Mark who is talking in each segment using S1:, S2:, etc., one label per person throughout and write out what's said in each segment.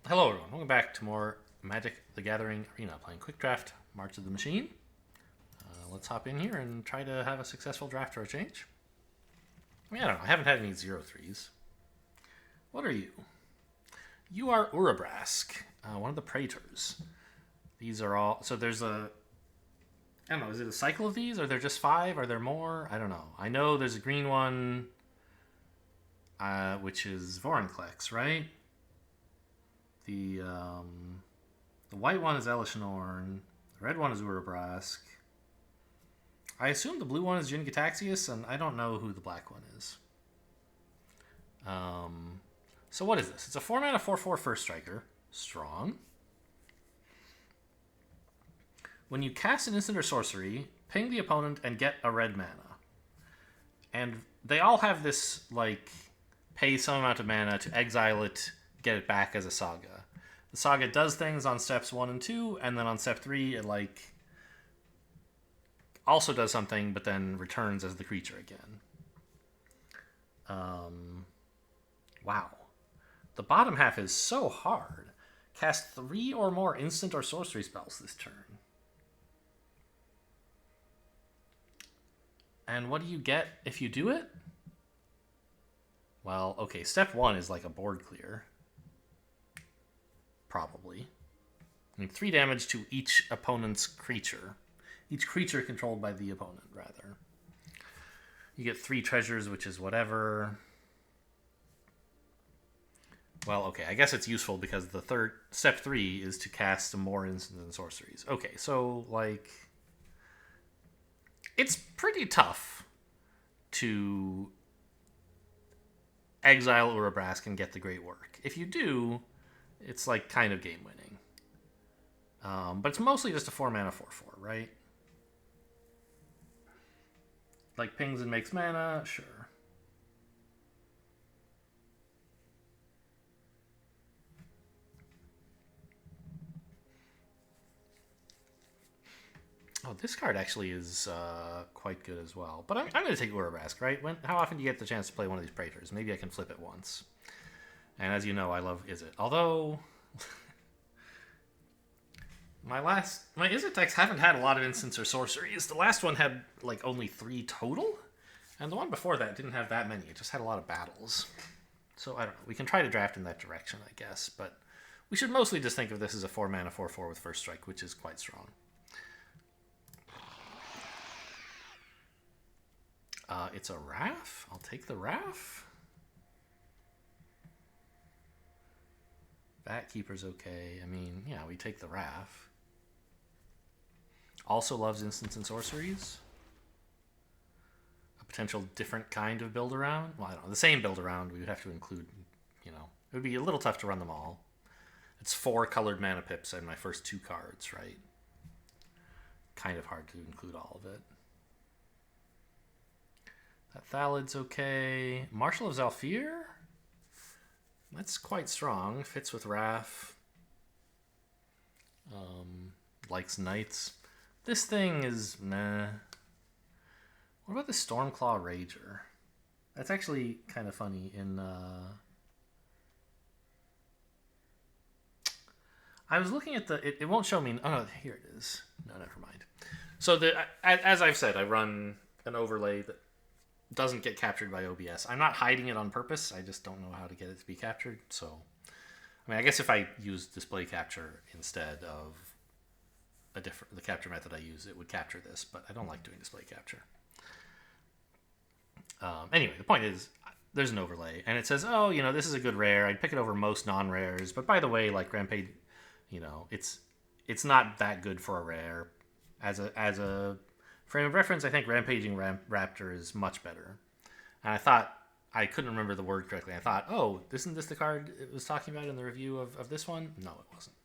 S1: Hello everyone, welcome back to more Magic the Gathering Arena, playing Quick Draft March of the Machine. Let's hop in here and try to have a successful draft or a change. I mean, I don't know, I haven't had any 0-3s. What are you? You are Urabrask, one of the Praetors. These are all, so there's a, I don't know, is it a cycle of these? Are there just 5? Are there more? I don't know. I know there's a green one, which is Vorinclex, right? The white one is Elishanorn. The red one is Urabrask. I assume the blue one is Jin-Gitaxias, and I don't know who the black one is. So what is this? It's a 4-mana 4/4 first striker. Strong. When you cast an instant or sorcery, ping the opponent and get a red mana. And they all have this, like, pay some amount of mana to exile it, get it back as a saga. The saga does things on steps 1 and 2, and then on step 3 it like also does something, but then returns as the creature again. Wow. The bottom half is so hard. Cast 3 or more instant or sorcery spells this turn. And what do you get if you do it? Well, okay, step 1 is like a board clear. Probably. I mean, 3 damage to each opponent's creature. Each creature controlled by the opponent, rather. You get 3 treasures, which is whatever. Well, okay, I guess it's useful because the step 3 is to cast some more instants and sorceries. Okay, so, like, it's pretty tough to exile Urabrask and get the great work. If you do, it's like kind of game winning. But it's mostly just a 4-mana 4/4, right? Like pings and makes mana, sure. Oh, this card actually is quite good as well. But I'm going to take Urabrask, right? How often do you get the chance to play one of these Praetors? Maybe I can flip it once. And as you know, I love Izzet. Although, my Izzet decks haven't had a lot of instants or sorceries. The last one had like only 3 total. And the one before that didn't have that many. It just had a lot of battles. So I don't know. We can try to draft in that direction, I guess. But we should mostly just think of this as a 4-mana 4/4 with first strike, which is quite strong. It's a Wrath. I'll take the Wrath. Batkeeper's okay. I mean, yeah, we take the Wrath. Also loves instants and sorceries. A potential different kind of build around. Well, I don't know. The same build around, we would have to include, it would be a little tough to run them all. It's 4 colored mana pips and my first 2 cards, right? Kind of hard to include all of it. That Thalid's okay. Marshal of Zhalfir? That's quite strong. Fits with Wrath. Likes Knights. This thing is meh. What about the Stormclaw Rager? That's actually kind of funny. I was looking at it won't show me. Oh no, here it is. No, never mind. So as I've said, I run an overlay that doesn't get captured by OBS. I'm not hiding it on purpose. I just don't know how to get it to be captured. So, I mean, I guess if I use display capture instead of the capture method I use, it would capture this. But I don't like doing display capture. Anyway, the point is, there's an overlay, and it says, oh, this is a good rare. I'd pick it over most non-rares. But by the way, like Rampage, it's not that good for a rare. As a frame of reference, I think Rampaging Raptor is much better. And I thought, I couldn't remember the word correctly. I thought, oh, isn't this the card it was talking about in the review of this one? No, it wasn't.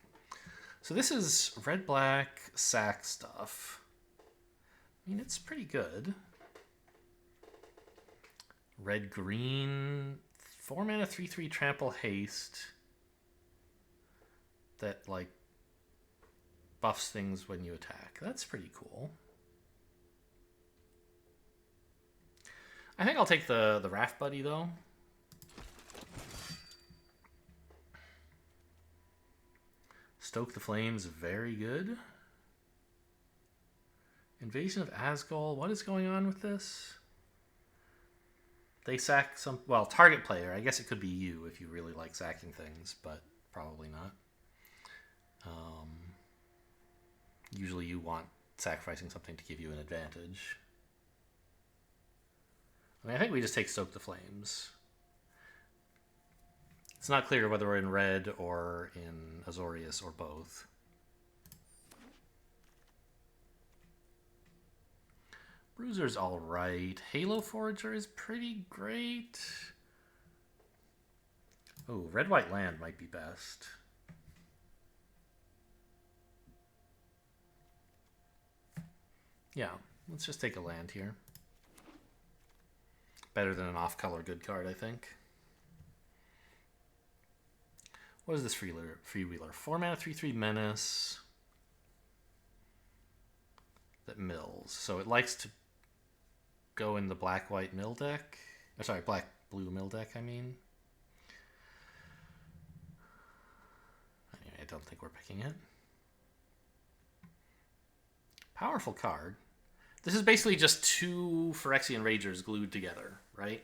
S1: So this is red-black sack stuff. I mean, it's pretty good. Red-green, 4-mana 3/3 trample haste. That, like, buffs things when you attack. That's pretty cool. I think I'll take the Raft Buddy, though. Stoke the Flames, very good. Invasion of Asgol, what is going on with this? They sack some... Well, target player. I guess it could be you if you really like sacking things, but probably not. Usually you want sacrificing something to give you an advantage. I mean, I think we just take Stoke the Flames. It's not clear whether we're in red or in Azorius or both. Bruiser's alright. Halo Forager is pretty great. Oh, red-white land might be best. Yeah, let's just take a land here. Better than an off-color good card, I think. What is this freewheeler? 4 mana, 3/3 menace. That mills. So it likes to go in the black-white mill deck. Or sorry, black-blue mill deck, I mean. Anyway, I don't think we're picking it. Powerful card. This is basically just 2 Phyrexian Ragers glued together, right?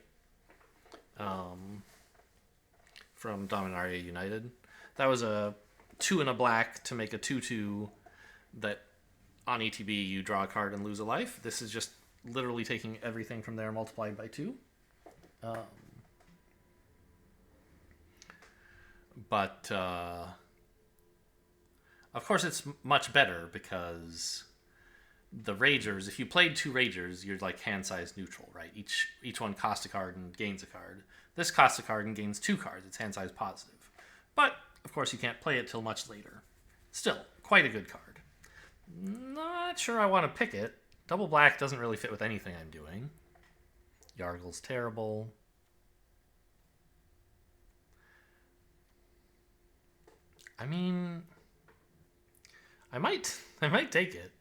S1: From Dominaria United. That was a 2 and a black to make a 2/2 that on ETB you draw a card and lose a life. This is just literally taking everything from there multiplied by 2. But of course it's much better because the Ragers, if you played 2 Ragers, you're like hand size neutral, right? Each one costs a card and gains a card. This costs a card and gains 2 cards. It's hand size positive. But of course you can't play it till much later. Still, quite a good card. Not sure I want to pick it. Double black doesn't really fit with anything I'm doing. Yargle's terrible. I mean, I might take it.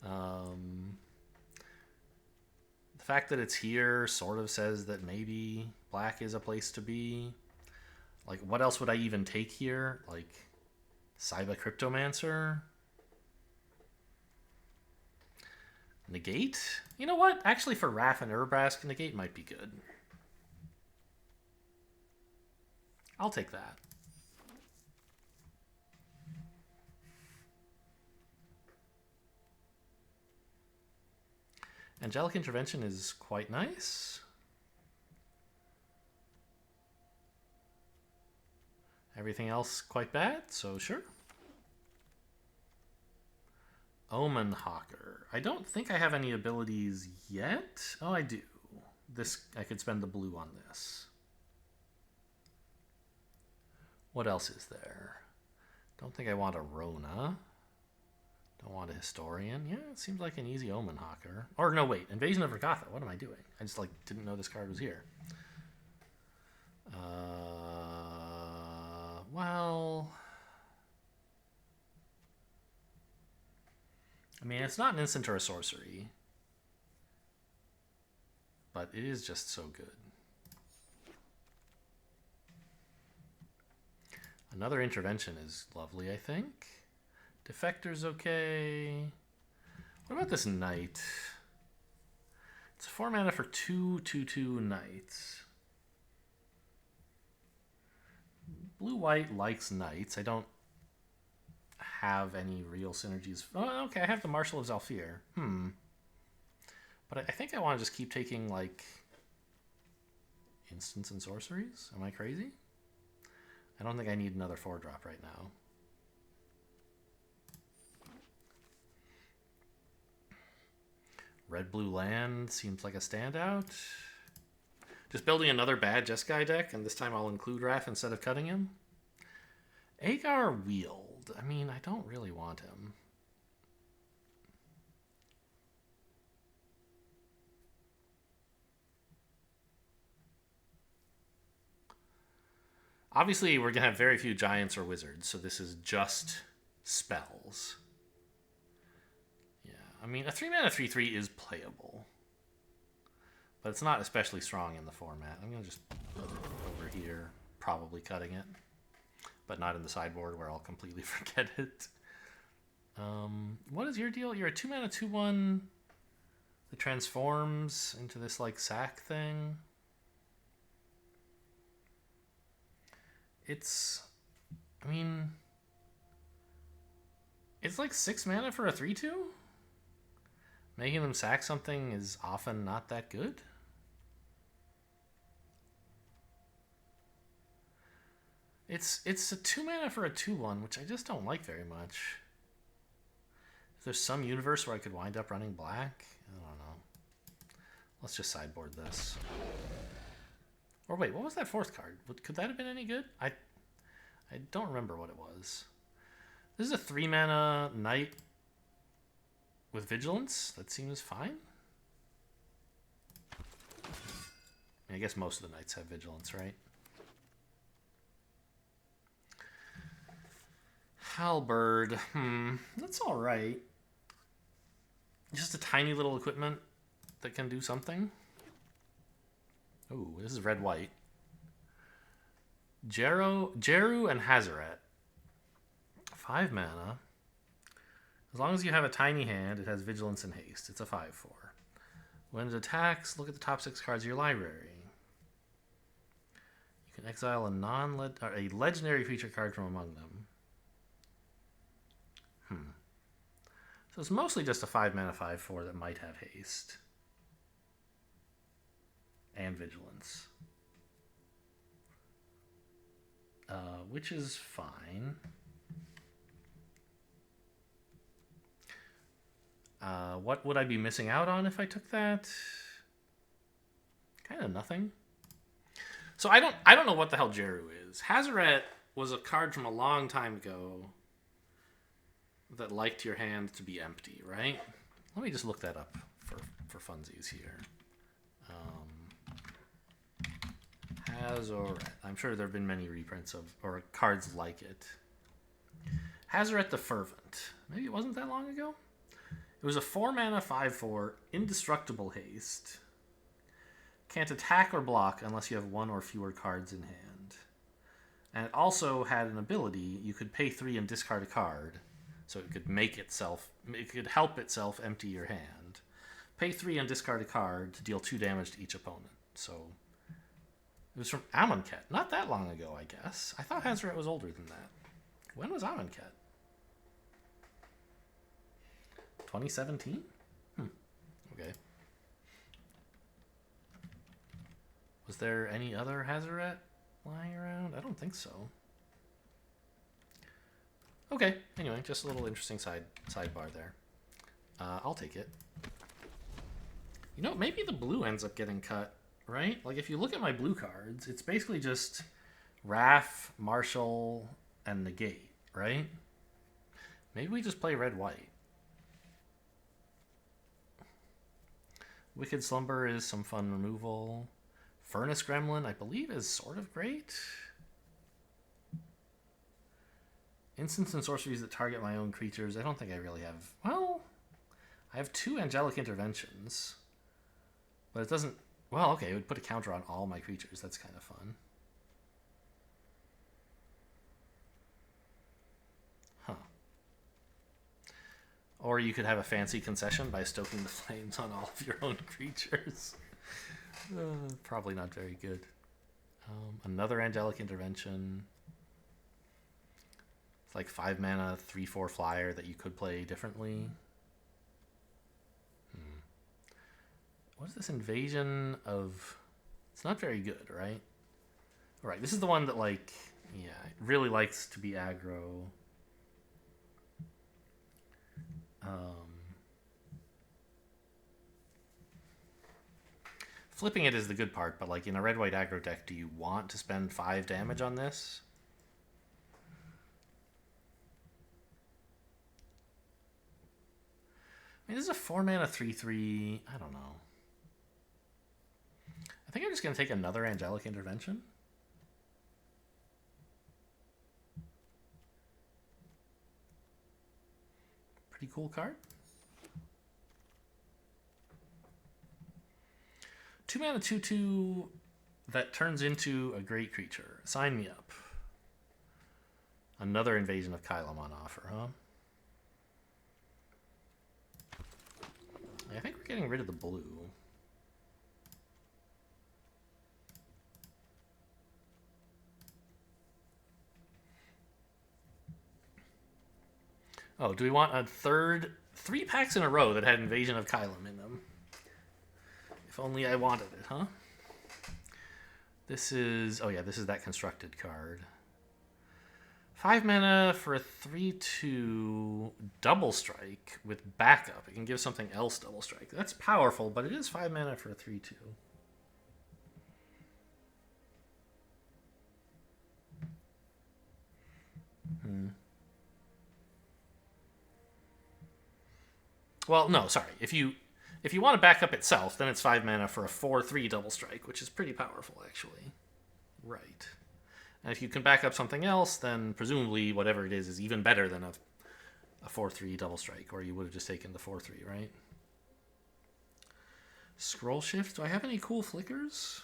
S1: The fact that it's here sort of says that maybe black is a place to be. Like, what else would I even take here? Like, Cyber Cryptomancer? Negate? You know what? Actually, for Wrath and Urbrask, Negate might be good. I'll take that. Angelic Intervention is quite nice. Everything else quite bad, so sure. Omen Hawker. I don't think I have any abilities yet. Oh, I do. This, I could spend the blue on this. What else is there? Don't think I want a Rona. Don't want a Historian. Yeah, it seems like an easy Omen Hawker. Or no, wait. Invasion of Rakatha. What am I doing? I just didn't know this card was here. Well, I mean, it's not an instant or a sorcery, but it is just so good. Another intervention is lovely, I think. Defector's okay. What about this Knight? It's 4 mana for 2/2/2 Knights. Blue-white likes Knights. I don't have any real synergies. Oh, okay, I have the Marshal of Zhalfir. But I think I want to just keep taking, like, instants and sorceries. Am I crazy? I don't think I need another 4-drop right now. Red-blue land seems like a standout. Just building another bad Jeskai deck, and this time I'll include Wrath instead of cutting him. Agar Wield. I mean, I don't really want him. Obviously, we're going to have very few giants or wizards, so this is just spells. Yeah, I mean, a 3-mana 3/3 is playable. But it's not especially strong in the format. I'm going to just put it over here, probably cutting it. but not in the sideboard where I'll completely forget it. What is your deal? You're a 2-mana 2/1 that transforms into this like sack thing. It's, I mean, it's like 6 mana for a 3/2. Making them sack something is often not that good. It's a 2 mana for a 2/1, which I just don't like very much. If there's some universe where I could wind up running black, I don't know. Let's just sideboard this. Or wait, what was that 4th card? Could that have been any good? I don't remember what it was. This is a 3 mana knight with vigilance. That seems fine. I guess most of the knights have vigilance, right? Halberd. That's all right. Just a tiny little equipment that can do something. Ooh, this is red-white. Jeru and Hazaret. 5 mana. As long as you have a tiny hand, it has vigilance and haste. It's a 5/4. When it attacks, look at the top 6 cards of your library. You can exile a legendary creature card from among them. So it's mostly just a 5 mana 5/4 that might have haste and vigilance, which is fine. What would I be missing out on if I took that? Kind of nothing. So I don't know what the hell Jeru is. Hazaret was a card from a long time ago that liked your hand to be empty, right? Let me just look that up for funsies here. Hazaret. I'm sure there have been many reprints of, or cards like it. Hazaret the Fervent. Maybe it wasn't that long ago? It was a 4 mana 5/4 indestructible haste. Can't attack or block unless you have 1 or fewer cards in hand. And it also had an ability, you could pay 3 and discard a card. So it could help itself empty your hand. Pay 3 and discard a card to deal 2 damage to each opponent. So it was from Amonkhet. Not that long ago, I guess. I thought Hazaret was older than that. When was Amonkhet? 2017? Okay. Was there any other Hazaret lying around? I don't think so. Okay, anyway, just a little interesting sidebar there. I'll take it. You know, maybe the blue ends up getting cut, right? Like, if you look at my blue cards, it's basically just Wrath, Marshall, and Negate, right? Maybe we just play red-white. Wicked Slumber is some fun removal. Furnace Gremlin, I believe, is sort of great. Instants and sorceries that target my own creatures. I don't think I really have... Well, I have 2 Angelic Interventions. But it doesn't... Well, okay, it would put a counter on all my creatures. That's kind of fun. Huh. Or you could have a fancy concession by stoking the flames on all of your own creatures. Probably not very good. Another Angelic Intervention. It's like 5 mana, 3/4 flyer that you could play differently. What is this Invasion of... It's not very good, right? Right, this is the one that, like, yeah, it really likes to be aggro. Flipping it is the good part, but like in a red-white aggro deck, do you want to spend 5 damage on this? I mean, this is a 4 mana 3/3. I don't know. I think I'm just going to take another Angelic Intervention. Pretty cool card. 2 mana 2/2 that turns into a great creature. Sign me up. Another Invasion of Kylum on offer, huh? I think we're getting rid of the blue. Oh, do we want a third 3 packs in a row that had Invasion of Kylum in them? If only I wanted it, huh? This is... Oh yeah, this is that constructed card. 5 mana for a 3/2 double strike with backup. It can give something else double strike. That's powerful, but it is 5 mana for a 3/2. Well, no, sorry. If you want to back up itself, then it's 5 mana for a 4/3 double strike, which is pretty powerful, actually. Right. And if you can back up something else, then presumably whatever it is even better than a 4/3 double strike, or you would have just taken the 4/3, right? Scroll shift. Do I have any cool flickers?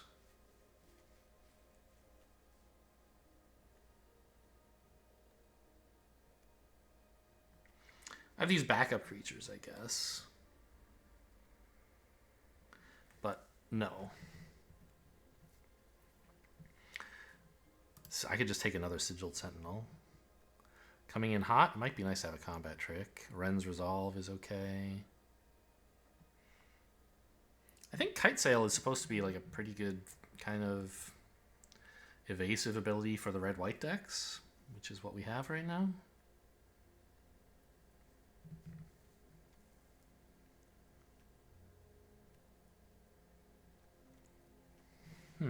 S1: I have these backup creatures, I guess. But no. So I could just take another Sigiled Sentinel. Coming in hot, it might be nice to have a combat trick. Ren's Resolve is okay. I think Kite Sail is supposed to be like a pretty good kind of evasive ability for the red-white decks, which is what we have right now. I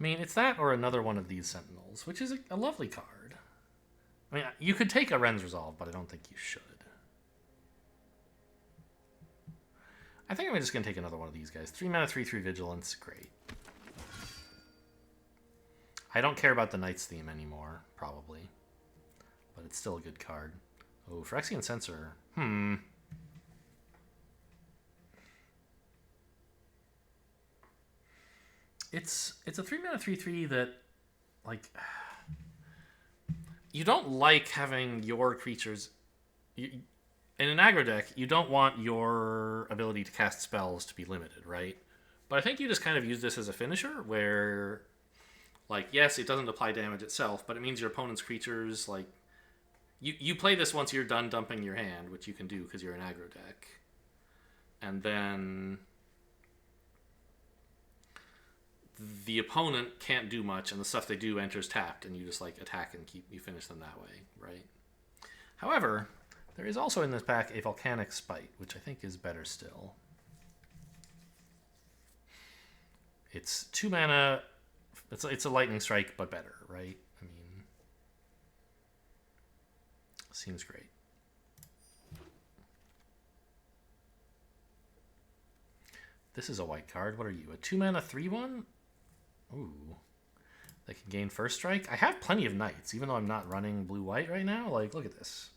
S1: mean, it's that or another one of these Sentinels, which is a lovely card. I mean, you could take a Ren's Resolve, but I don't think you should. I think I'm just going to take another one of these guys. 3 mana, 3/3 Vigilance, great. I don't care about the Knight's theme anymore, probably. But it's still a good card. Oh, Phyrexian Censor. It's a 3 mana 3/3 that, like, you don't like having your creatures. In an aggro deck, you don't want your ability to cast spells to be limited, right? But I think you just kind of use this as a finisher, where, like, yes, it doesn't apply damage itself, but it means your opponent's creatures, like, you play this once you're done dumping your hand, which you can do because you're an aggro deck, and then the opponent can't do much, and the stuff they do enters tapped, and you just like attack and you finish them that way, right? However, there is also in this pack a Volcanic Spite, which I think is better still. It's 2 mana. It's a lightning strike, but better, right? I mean, seems great. This is a white card. What are you? A 2 mana 3/1? Ooh. They can gain first strike. I have plenty of knights, even though I'm not running blue-white right now. Like, look at this.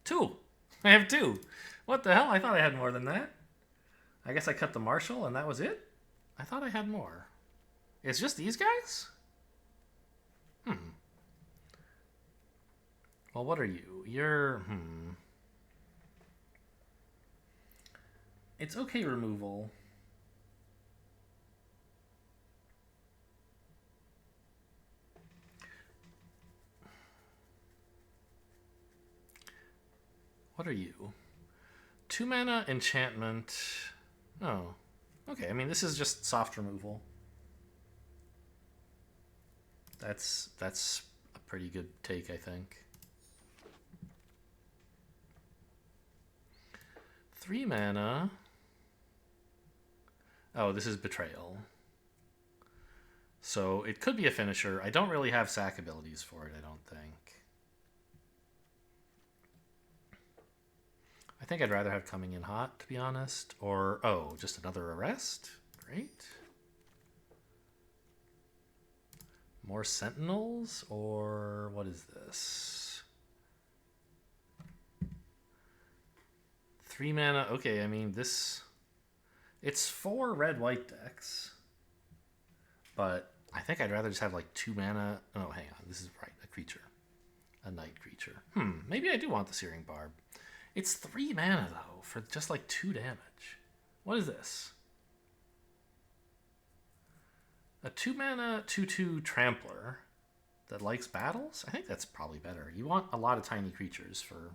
S1: 2. I have 2. What the hell? I thought I had more than that. I guess I cut the Marshal and that was it? I thought I had more. It's just these guys? Well, what are you? You're... It's okay removal. What are you? 2 mana enchantment. Oh. Okay, I mean, this is just soft removal. That's a pretty good take, I think. 3 mana. Oh, this is Betrayal. So it could be a finisher. I don't really have sack abilities for it, I don't think. I think I'd rather have Coming in Hot, to be honest. Or, oh, just another Arrest? Great. More Sentinels? Or what is this? 3 mana. Okay, I mean, this... It's 4 red-white decks. But I think I'd rather just have like 2 mana. Oh, hang on. This is right. A creature. A night creature. Maybe I do want the Searing Barb. It's 3 mana, though, for just like 2 damage. What is this? A 2 mana 2/2 Trampler that likes battles? I think that's probably better. You want a lot of tiny creatures for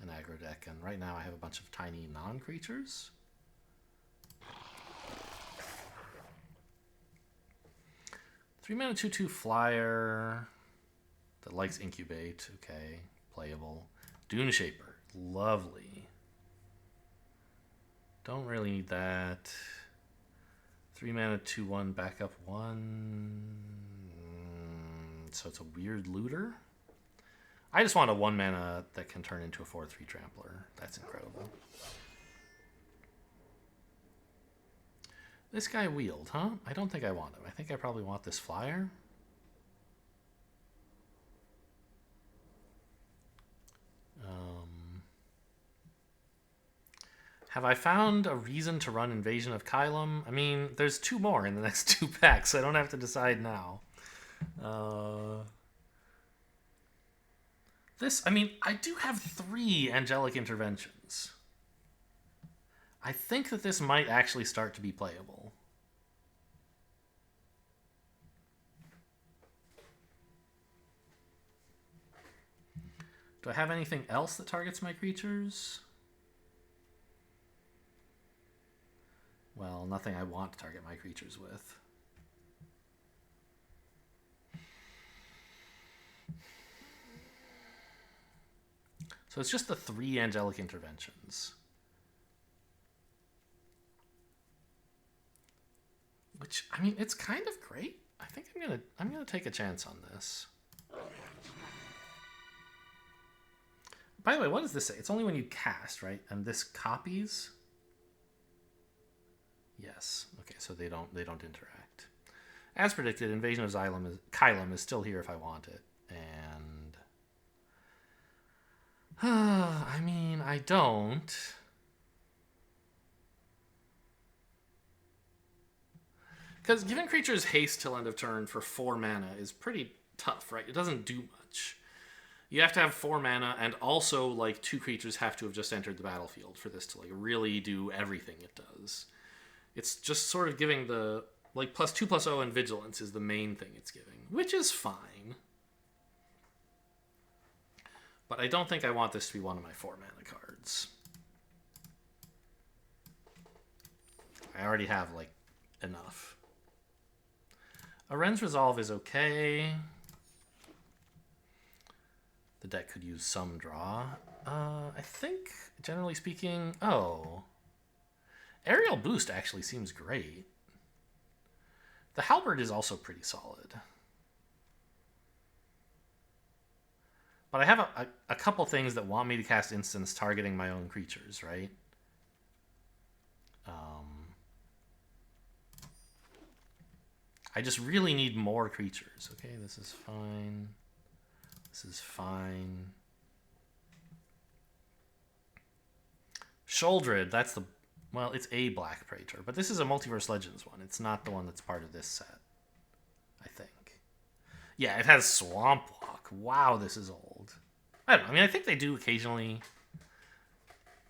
S1: an aggro deck, and right now I have a bunch of tiny non-creatures. Three mana 2/2 flyer that likes incubate. Okay, playable. Dune Shaper, lovely. Don't really need that. 3 mana 2/1 backup 1. So it's a weird looter. I just want a 1 mana that can turn into a 4/3 trampler. That's incredible. This guy wheeled, huh? I don't think I want him. I think I probably want this flyer. Have I found a reason to run Invasion of Kylum? I mean, there's 2 more in the next 2 packs, so I don't have to decide now. I mean, I do have 3 Angelic Interventions. I think that this might actually start to be playable. Do I have anything else that targets my creatures? Well, nothing I want to target my creatures with. So it's just the 3 Angelic Interventions. Which, I mean, it's kind of great. I think I'm gonna take a chance on this. By the way, what does this say? It's only when you cast, right? And this copies. Yes. Okay, so they don't interact. As predicted, Invasion of Kylum is still here if I want it, and I mean, I don't. Because giving creatures haste till end of turn for 4 mana is pretty tough, right? It doesn't do much. You have to have 4 mana, and also, like, 2 creatures have to have just entered the battlefield for this to, like, really do everything it does. It's just sort of giving the, like, +2/+0 and Vigilance is the main thing it's giving, which is fine. But I don't think I want this to be one of my 4 mana cards. I already have, like, enough. Aren's Resolve is okay. The deck could use some draw. I think, generally speaking... Oh. Aerial Boost actually seems great. The Halberd is also pretty solid. But I have a couple things that want me to cast instants targeting my own creatures, right? I just really need more creatures. Okay, this is fine. This is fine. Sholdred, that's the... Well, it's a Black Praetor, but this is a Multiverse Legends one. It's not the one that's part of this set, I think. Yeah, it has Swamp Walk. Wow, this is old. I don't know. I mean, I think they do occasionally...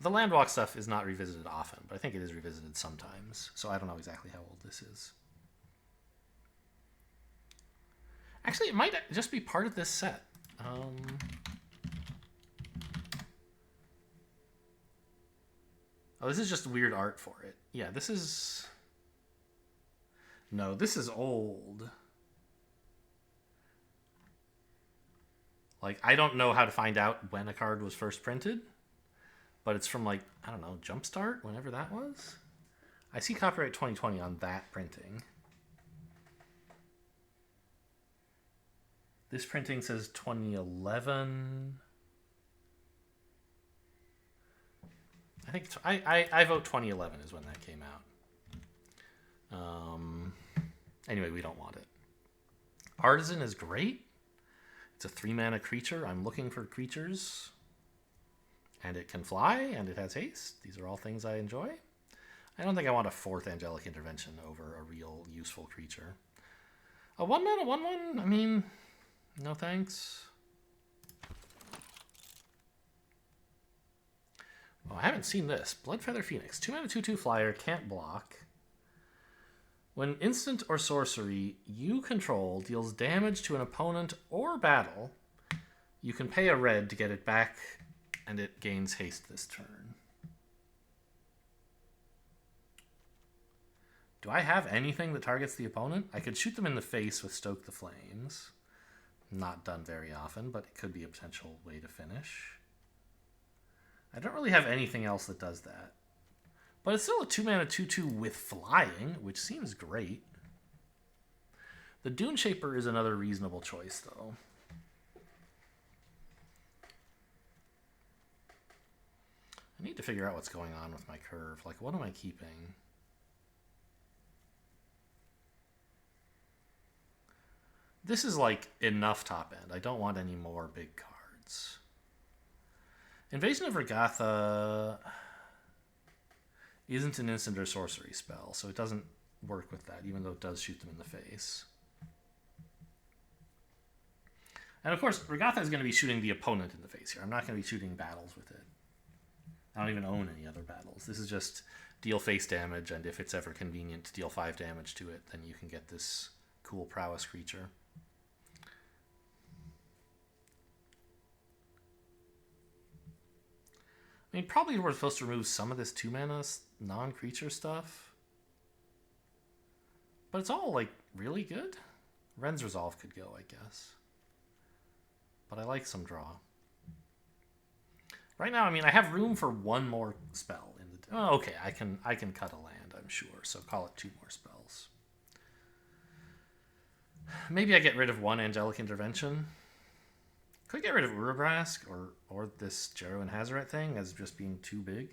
S1: The Landwalk stuff is not revisited often, but I think it is revisited sometimes. So I don't know exactly how old this is. Actually, it might just be part of this set. Oh, this is just weird art for it. Yeah, this is... No, this is old. Like, I don't know how to find out when a card was first printed, but it's from, like, I don't know, Jumpstart, whenever that was? I see copyright 2020 on that printing. This printing says 2011. I think I vote 2011 is when that came out. Anyway, we don't want it. Artisan is great. It's a 3 mana creature. I'm looking for creatures. And it can fly, and it has haste. These are all things I enjoy. I don't think I want a 4th Angelic Intervention over a real useful creature. A 1-mana 1/1? I mean, no thanks. Oh, I haven't seen this. Bloodfeather Phoenix. 2-mana 2/2 flyer, can't block. When instant or sorcery you control deals damage to an opponent or battle, you can pay a red to get it back, and it gains haste this turn. Do I have anything that targets the opponent? I could shoot them in the face with Stoke the Flames. Not done very often, but it could be a potential way to finish. I don't really have anything else that does that. But it's still a 2-mana 2/2 with flying, which seems great. The Dune Shaper is another reasonable choice, though. I need to figure out what's going on with my curve. Like, what am I keeping? This is, like, enough top end. I don't want any more big cards. Invasion of Regatha isn't an instant or sorcery spell, so it doesn't work with that, even though it does shoot them in the face. And of course, Regatha is going to be shooting the opponent in the face here. I'm not going to be shooting battles with it. I don't even own any other battles. This is just deal face damage, and if it's ever convenient to deal 5 damage to it, then you can get this cool prowess creature. I mean, probably we're supposed to remove some of this 2-mana non-creature stuff. But it's all, like, really good. Ren's Resolve could go, I guess. But I like some draw. Right now, I mean, I have room for one more spell in the... Oh, okay, I can cut a land, I'm sure. So call it 2 more spells. Maybe I get rid of 1 Angelic Intervention. Could get rid of Urabrask or this Jero and Hazaret thing as just being too big.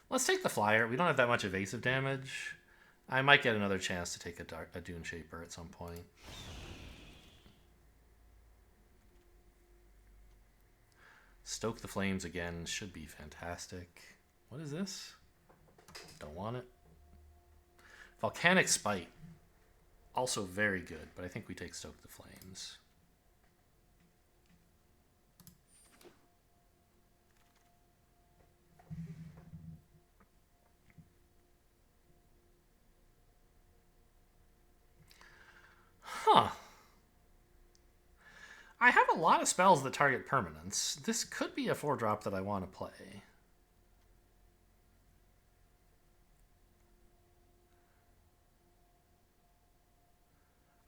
S1: Let's take the flyer. We don't have that much evasive damage. I might get another chance to take a Dune Shaper at some point. Stoke the Flames again should be fantastic. What is this? Don't want it. Volcanic Spite. Also very good, but I think we take Stoke the Flames. Huh. I have a lot of spells that target permanents. This could be a 4-drop that I want to play.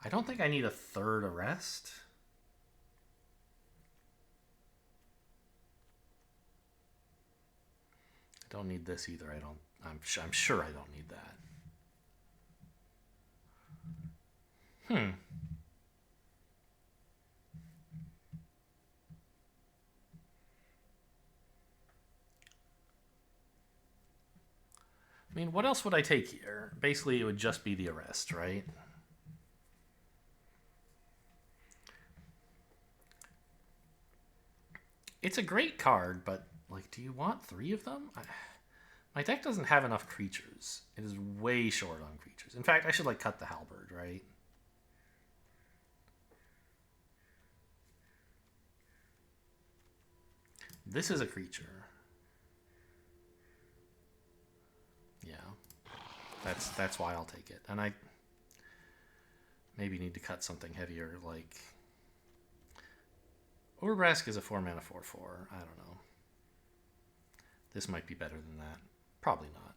S1: I don't think I need a 3rd arrest. I don't need this either. I'm sure I don't need that. I mean, what else would I take here? Basically, it would just be the arrest, right? It's a great card, but, like, do you want 3 of them? My deck doesn't have enough creatures. It is way short on creatures. In fact, I should, like, cut the Halberd, right? This is a creature. Yeah. That's why I'll take it. And I maybe need to cut something heavier, like... Urabrask is a 4-mana 4/4. I don't know. This might be better than that. Probably not.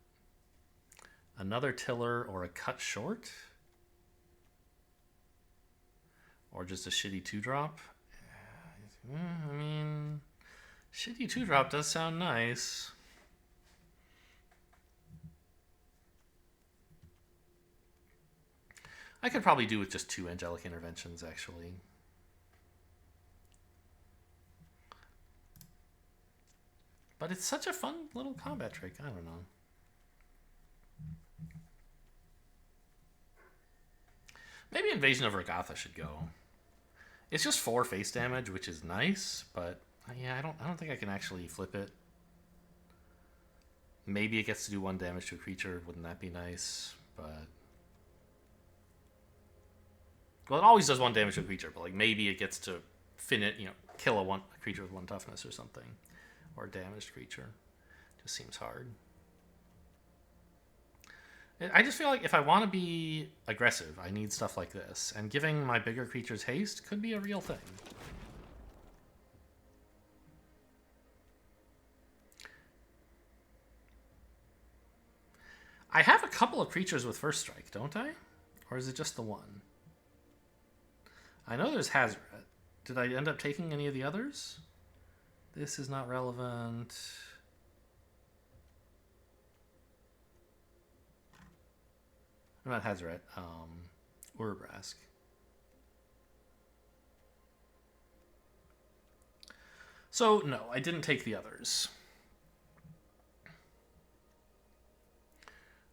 S1: Another Tiller or a Cut Short? Or just a shitty 2-drop? I mean... Shitty 2-drop does sound nice. I could probably do with just 2 Angelic Interventions, actually. But it's such a fun little combat trick. I don't know. Invasion of Regatha should go. It's just 4 face damage, which is nice, but yeah, I don't think I can actually flip it. Maybe it gets to do 1 damage to a creature. Wouldn't that be nice? But well, it always does 1 damage to a creature, but like maybe it gets to kill a creature with 1 toughness or something, or a damaged creature. Just seems hard. I just feel like if I want to be aggressive, I need stuff like this, and giving my bigger creatures haste could be a real thing. I have a couple of creatures with first strike, don't I? Or is it just the one? I know there's Hazoret. Did I end up taking any of the others? This is not relevant. Not Hazoret. Urabrask. So, no, I didn't take the others.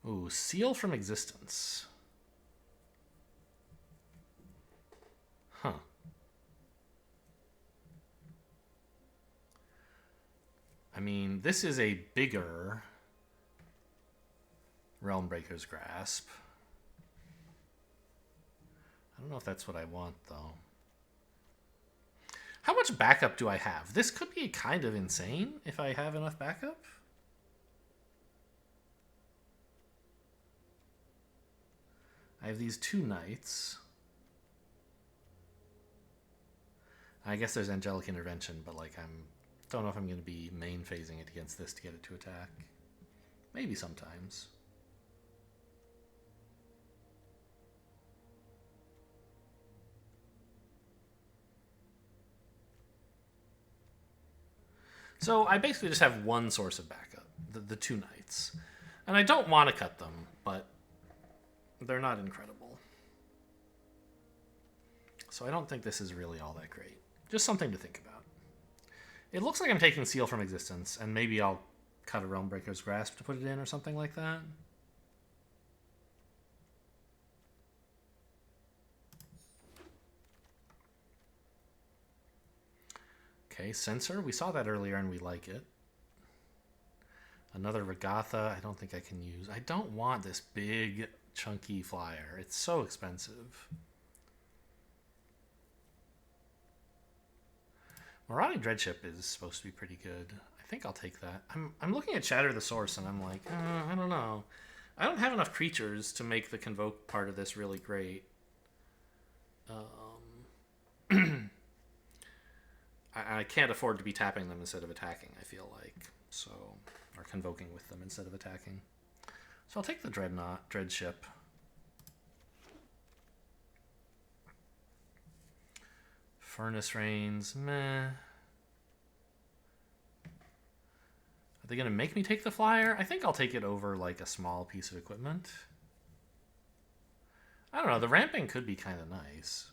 S1: Ooh, Seal from Existence. Huh. I mean, this is a bigger Realmbreaker's Grasp. I don't know if that's what I want, though. How much backup do I have? This could be kind of insane if I have enough backup. I have these 2 knights. I guess there's Angelic Intervention, but like don't know if I'm going to be main phasing it against this to get it to attack. Maybe sometimes. So I basically just have 1 source of backup, the 2 knights. And I don't want to cut them, but they're not incredible. So I don't think this is really all that great. Just something to think about. It looks like I'm taking Seal from Existence, and maybe I'll cut a Realmbreaker's Grasp to put it in or something like that. Okay, Censor. We saw that earlier and we like it. Another Regatha. I don't think I can use. I don't want this big, chunky flyer. It's so expensive. Marauding Dreadship is supposed to be pretty good. I think I'll take that. I'm looking at Shatter the Source and I'm like, I don't know. I don't have enough creatures to make the Convoke part of this really great. I can't afford to be tapping them instead of attacking, I feel like. So, or convoking with them instead of attacking. So I'll take the Dreadship. Furnace Rains, meh. Are they going to make me take the flyer? I think I'll take it over like a small piece of equipment. I don't know, the ramping could be kind of nice.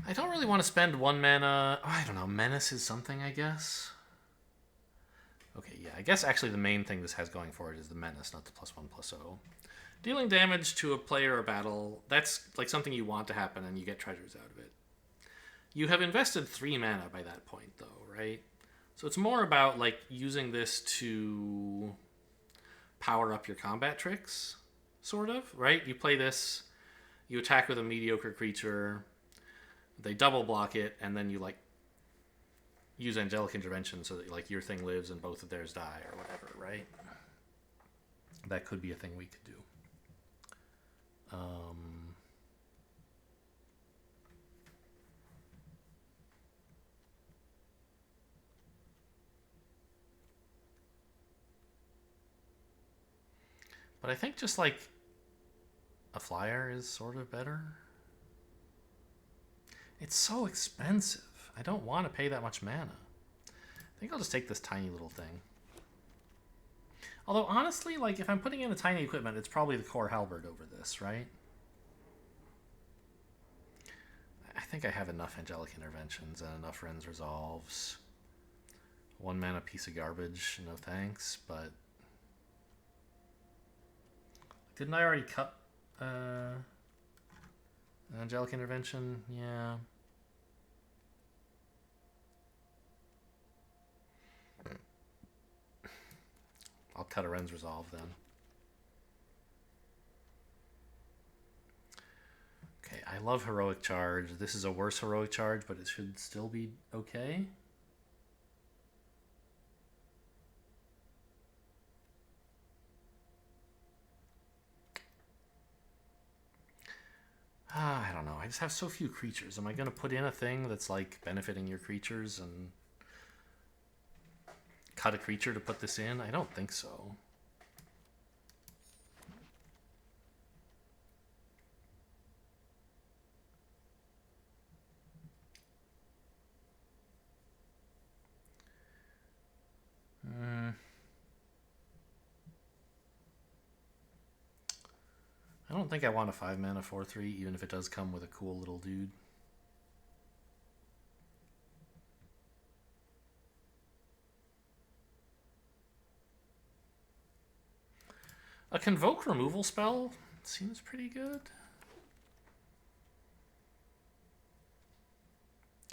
S1: I don't really want to spend 1 mana. Oh, I don't know. Menace is something, I guess. Okay, yeah. I guess actually the main thing this has going for it is the Menace, not the +1/+0. Dealing damage to a player or battle, that's like something you want to happen and you get treasures out of it. You have invested 3 mana by that point, though, right? So it's more about like using this to power up your combat tricks, sort of, right? You play this, you attack with a mediocre creature, they double block it, and then you like use Angelic Intervention so that like your thing lives and both of theirs die or whatever, right? That could be a thing we could do. But I think just like a flyer is sort of better. It's so expensive. I don't want to pay that much mana. I think I'll just take this tiny little thing. Although, honestly, like, if I'm putting in a tiny equipment, it's probably the core halberd over this, right? I think I have enough Angelic Interventions and enough Ren's Resolves. 1 mana piece of garbage, no thanks, but... Didn't I already cut an Angelic Intervention? Yeah. I'll cut a Ren's Resolve then. Okay, I love Heroic Charge. This is a worse Heroic Charge, but it should still be okay. I don't know. I just have so few creatures. Am I going to put in a thing that's like benefiting your creatures and cut a creature to put this in? I don't think so. I don't think I want a 5 mana 4/3, even if it does come with a cool little dude. A Convoke removal spell seems pretty good.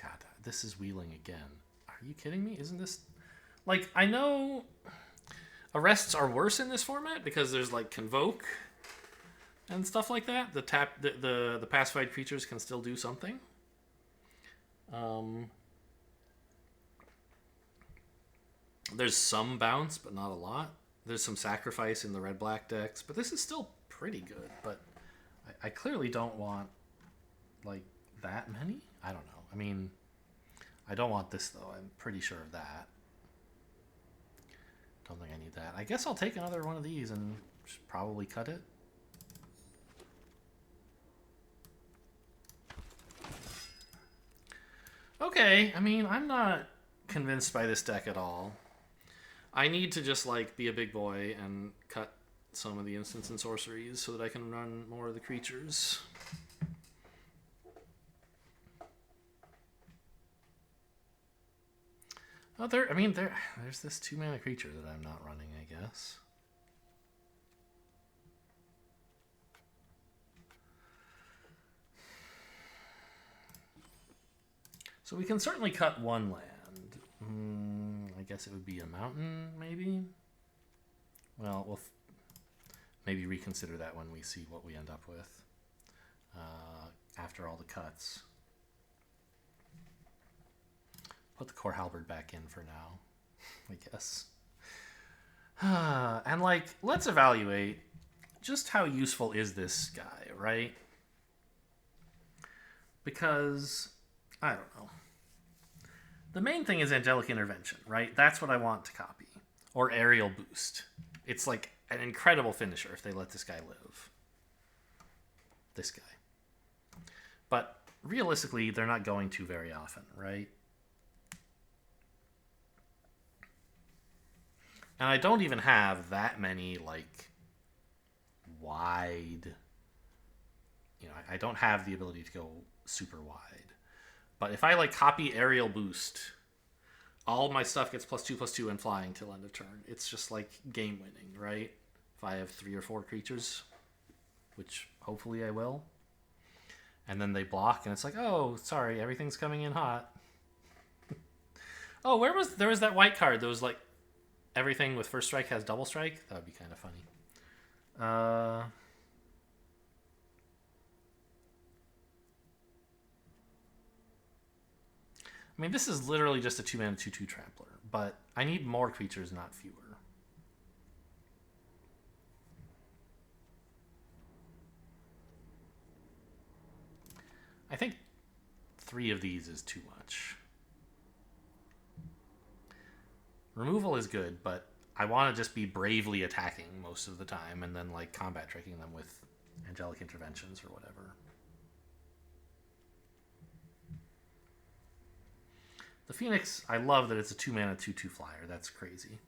S1: God, this is wheeling again. Are you kidding me? Isn't this... Like, I know arrests are worse in this format because there's like Convoke and stuff like that. The pacified creatures can still do something. There's some bounce, but not a lot. There's some sacrifice in the red-black decks, but this is still pretty good. But I clearly don't want like that many. I don't know. I mean, I don't want this though. I'm pretty sure of that. Don't think I need that. I guess I'll take another one of these and probably cut it. Okay, I mean, I'm not convinced by this deck at all. I need to just, like, be a big boy and cut some of the instants and sorceries so that I can run more of the creatures. Oh, there's this 2 mana creature that I'm not running, I guess. So we can certainly cut one land. I guess it would be a mountain, maybe? Well, we'll maybe reconsider that when we see what we end up with after all the cuts. Put the Core Halberd back in for now, I guess. And, like, let's evaluate just how useful is this guy, right? Because, I don't know. The main thing is Angelic Intervention, right? That's what I want to copy. Or Aerial Boost. It's like an incredible finisher if they let this guy live. This guy. But realistically, they're not going to very often, right? And I don't even have that many, like, wide... You know, I don't have the ability to go super wide. But if I, like, copy Aerial Boost, all my stuff gets +2/+2 and flying till end of turn. It's just, like, game winning, right? If I have 3 or 4 creatures, which hopefully I will. And then they block, and it's like, oh, sorry, everything's coming in hot. Oh, there was that white card that was, like, everything with first strike has double strike? That would be kind of funny. I mean, this is literally just a 2-mana 2/2 trampler, but I need more creatures, not fewer. I think 3 of these is too much. Removal is good, but I want to just be bravely attacking most of the time and then, like, combat tricking them with Angelic Interventions or whatever. The Phoenix, I love that it's a 2-mana 2/2 flyer. That's crazy.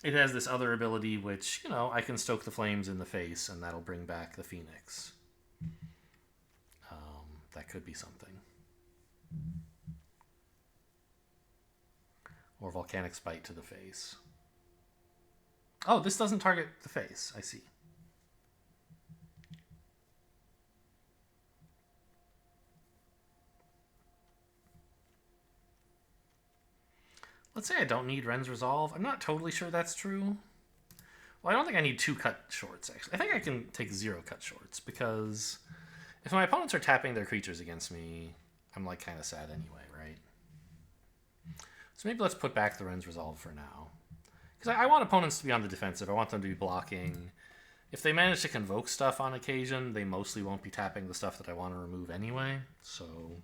S1: It has this other ability which, you know, I can stoke the flames in the face and that'll bring back the Phoenix. That could be something. Or Volcanic Spite to the face. Oh, this doesn't target the face. I see. Let's say I don't need Ren's Resolve. I'm not totally sure that's true. Well, I don't think I need 2 cut shorts, actually. I think I can take 0 cut shorts, because if my opponents are tapping their creatures against me, I'm like kind of sad anyway, right? So maybe let's put back the Ren's Resolve for now. Because I want opponents to be on the defensive. I want them to be blocking. If they manage to convoke stuff on occasion, they mostly won't be tapping the stuff that I want to remove anyway. So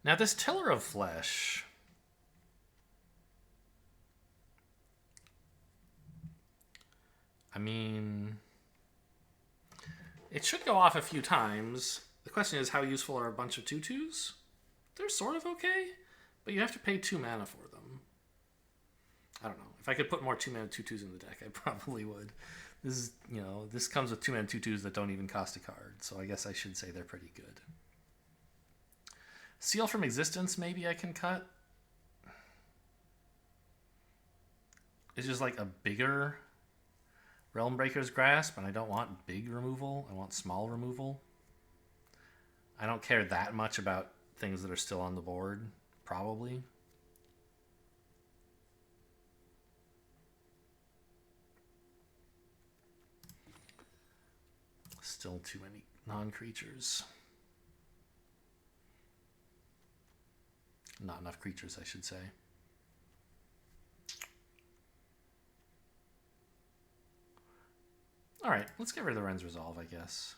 S1: now this Tiller of Flesh, I mean, it should go off a few times. The question is, how useful are a bunch of 2/2s? They're sort of okay, but you have to pay 2 mana for them. I don't know. If I could put more 2 mana 2/2s in the deck, I probably would. This is, you know, this comes with 2 mana 2/2s that don't even cost a card, so I guess I should say they're pretty good. Seal from Existence, maybe I can cut. It's just like a bigger Realm Breaker's Grasp, and I don't want big removal. I want small removal. I don't care that much about things that are still on the board, probably. Still too many non-creatures. Not enough creatures, I should say. Alright, let's get rid of the Ren's Resolve, I guess.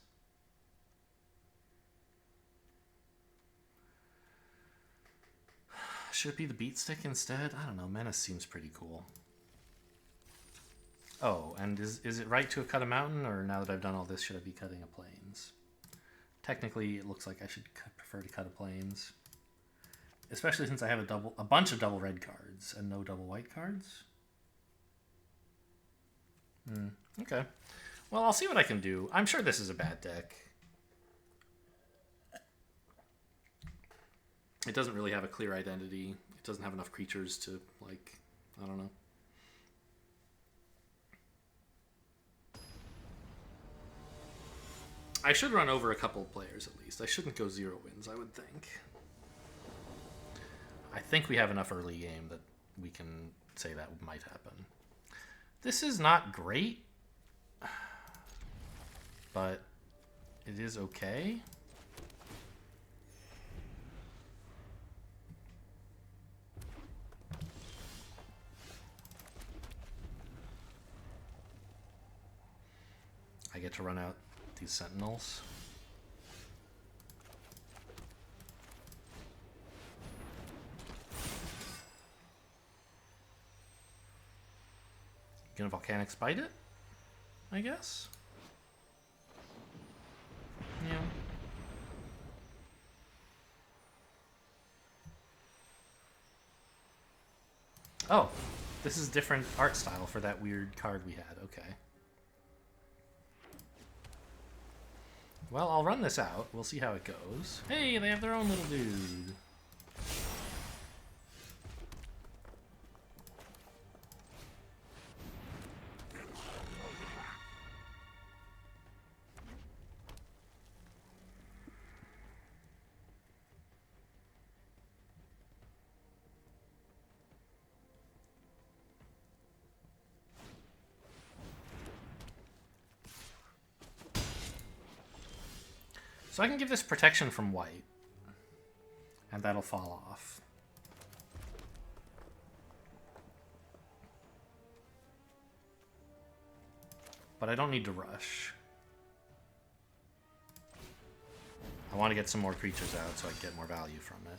S1: Should it be the Beat Stick instead? I don't know, Menace seems pretty cool. Oh, and is it right to have cut a mountain, or now that I've done all this, should I be cutting a plains? Technically, it looks like I should prefer to cut a plains. Especially since I have a bunch of double red cards and no double white cards. Okay. Well, I'll see what I can do. I'm sure this is a bad deck. It doesn't really have a clear identity. It doesn't have enough creatures to, like, I don't know. I should run over a couple of players at least. I shouldn't go 0 wins, I would think. I think we have enough early game that we can say that might happen. This is not great, but it is okay. I get to run out these Sentinels. Gonna Volcanic Spite it, I guess? Yeah. Oh, this is different art style for that weird card we had. Okay. Well, I'll run this out. We'll see how it goes. Hey, they have their own little dude. So I can give this protection from white, and that'll fall off. But I don't need to rush. I want to get some more creatures out so I can get more value from it.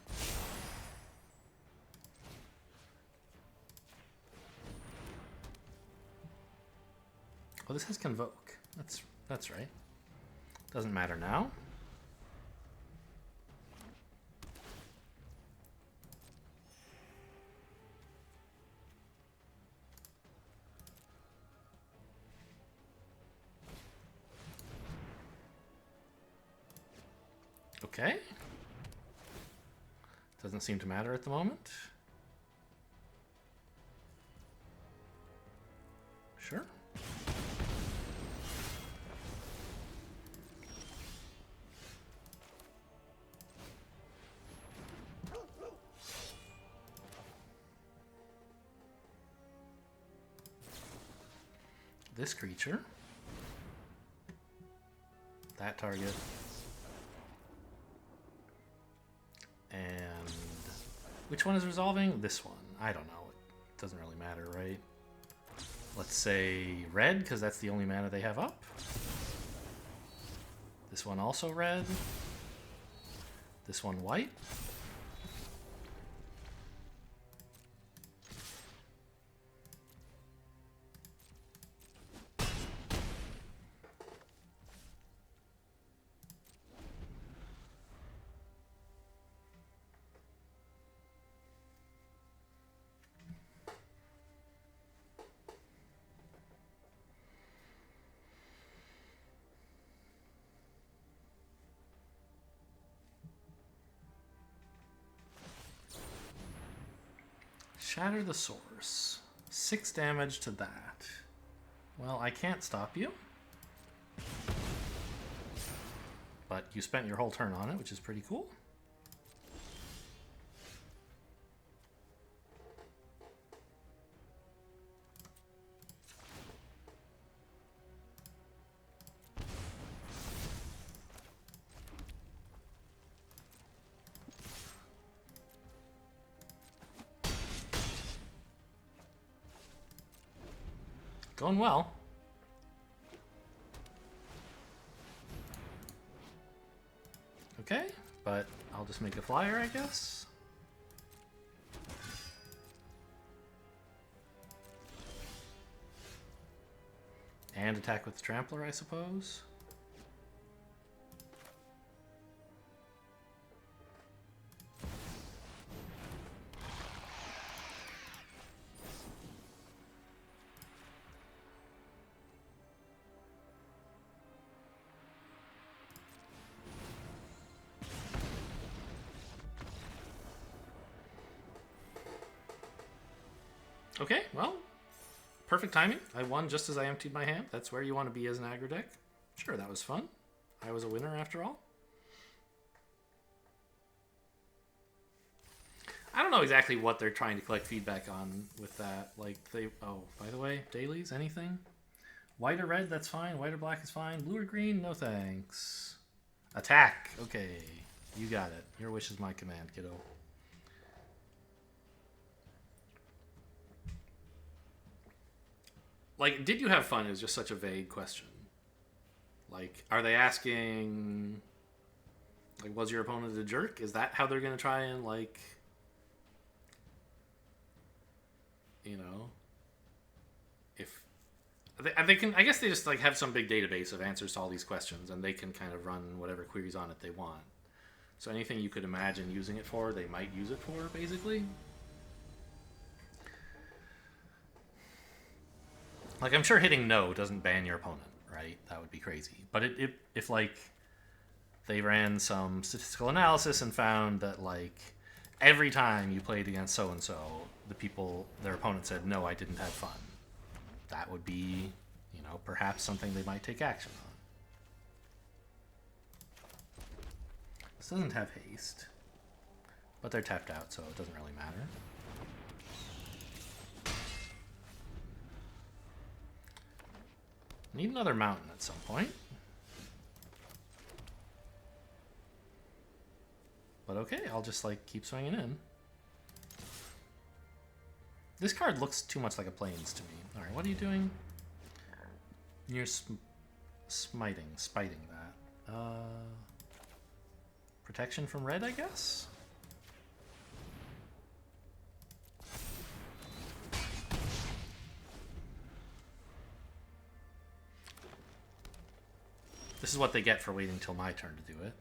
S1: Oh, this has Convoke. That's right. Doesn't matter now. Okay. Doesn't seem to matter at the moment. Sure. This creature. That target. And which one is resolving? This one. I don't know. It doesn't really matter, right? Let's say red, because that's the only mana they have up. This one also red. This one white. Shatter the source. 6 damage to that. Well, I can't stop you. But you spent your whole turn on it, which is pretty cool. Going well. Okay, but I'll just make a flyer, I guess. And attack with the Trampler, I suppose. Okay, well, perfect timing. I won just as I emptied my hand. That's where you want to be as an aggro deck. Sure, that was fun. I was a winner after all. I don't know exactly what they're trying to collect feedback on with that. Like, oh, by the way, dailies, anything? White or red, that's fine. White or black is fine. Blue or green, no thanks. Attack. Okay, you got it. Your wish is my command, kiddo. Like, did you have fun? It was just such a vague question. Like, are they asking, like, was your opponent a jerk? Is that how they're going to try and, like, you know, if they can, I guess they just, like, have some big database of answers to all these questions, and they can kind of run whatever queries on it they want. So anything you could imagine using it for, they might use it for, basically. Like, I'm sure hitting no doesn't ban your opponent, right? That would be crazy. But if like, they ran some statistical analysis and found that, like, every time you played against so-and-so, their opponent said, no, I didn't have fun. That would be, you know, perhaps something they might take action on. This doesn't have haste. But they're tapped out, so it doesn't really matter. Need another mountain at some point. But okay, I'll just, like, keep swinging in. This card looks too much like a Plains to me. Alright, what are you doing? You're spiting that. Protection from red, I guess? This is what they get for waiting till my turn to do it.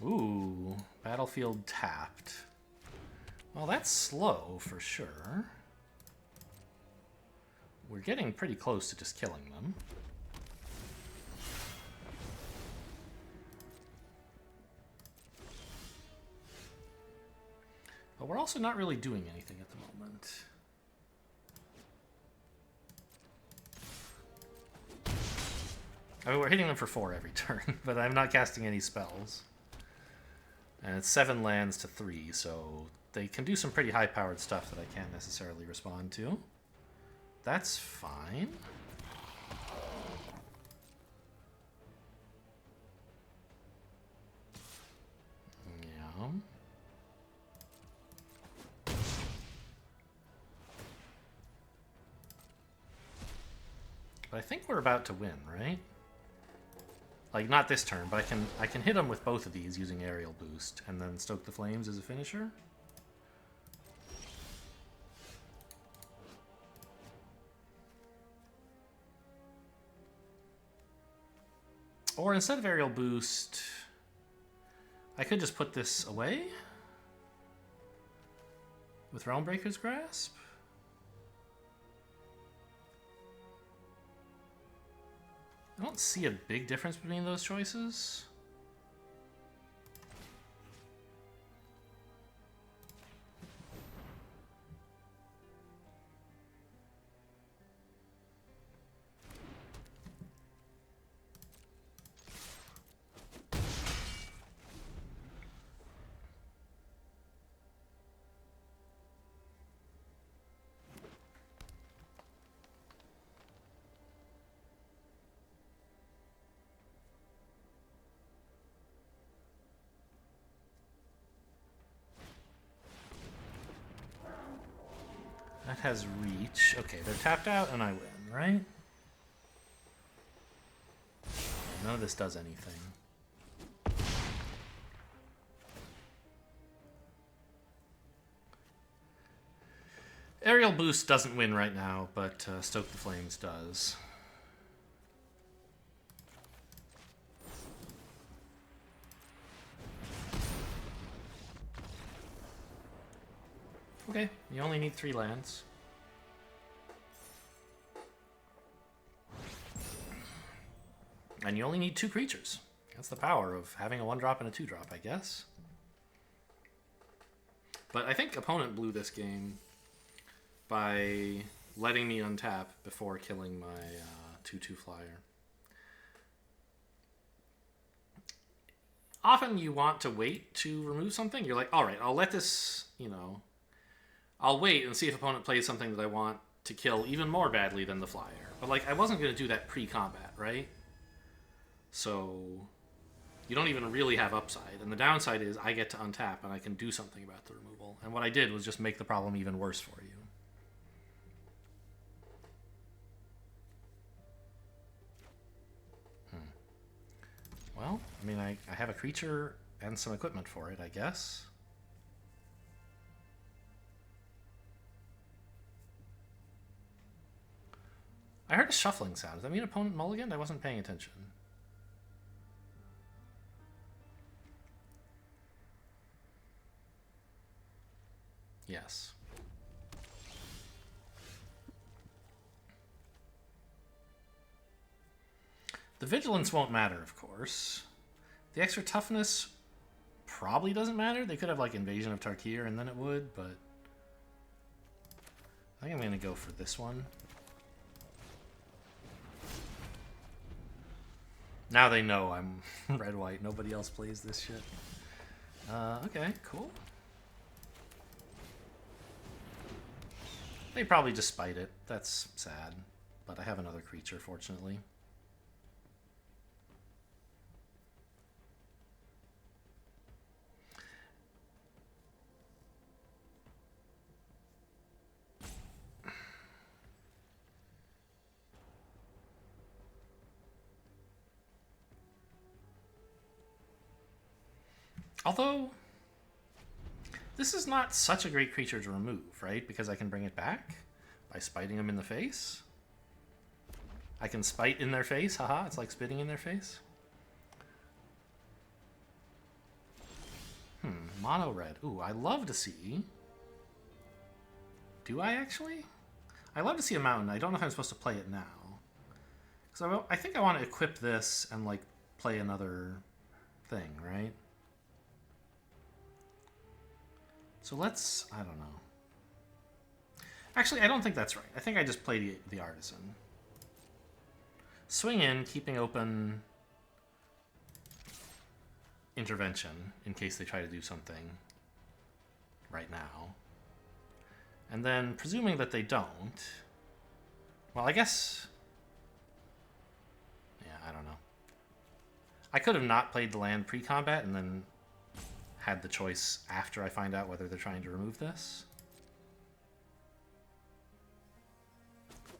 S1: Ooh, battlefield tapped. Well, that's slow for sure. We're getting pretty close to just killing them. But we're also not really doing anything at the moment. I mean, we're hitting them for 4 every turn, but I'm not casting any spells. And it's 7 lands to 3, so they can do some pretty high-powered stuff that I can't necessarily respond to. That's fine. Yeah. But I think we're about to win, right? Like, not this turn, but I can hit them with both of these using Aerial Boost, and then Stoke the Flames as a finisher. Or instead of Aerial Boost, I could just put this away with Realmbreaker's Grasp. I don't see a big difference between those choices. That has reach. Okay, they're tapped out and I win, right? None of this does anything. Aerial Boost doesn't win right now, but Stoke the Flames does. Okay, you only need 3 lands. And you only need 2 creatures. That's the power of having a 1-drop and a 2-drop, I guess. But I think opponent blew this game by letting me untap before killing my 2/2 flyer. Often you want to wait to remove something. You're like, all right, I'll let this, you know, I'll wait and see if opponent plays something that I want to kill even more badly than the flyer. But, like, I wasn't going to do that pre-combat, right? So you don't even really have upside. And the downside is I get to untap and I can do something about the removal. And what I did was just make the problem even worse for you. Well, I mean, I have a creature and some equipment for it, I guess. I heard a shuffling sound. Does that mean opponent mulliganed? I wasn't paying attention. Yes. The vigilance won't matter, of course. The extra toughness probably doesn't matter. They could have, like, Invasion of Tarkir and then it would, but I think I'm going to go for this one. Now they know I'm red-white. Nobody else plays this shit. Okay, cool. They probably just spite it. That's sad. But I have another creature, fortunately. Although, this is not such a great creature to remove, right? Because I can bring it back by spiting them in the face. I can spite in their face, haha, it's like spitting in their face. Mono red. Ooh, I love to see. Do I actually? I love to see a mountain. I don't know if I'm supposed to play it now. Because I think I want to equip this and, like, play another thing, right? So let's... I don't know. Actually, I don't think that's right. I think I just play the artisan. Swing in, keeping open intervention in case they try to do something right now. And then, presuming that they don't... Well, I guess... Yeah, I don't know. I could have not played the land pre-combat and then had the choice after I find out whether they're trying to remove this.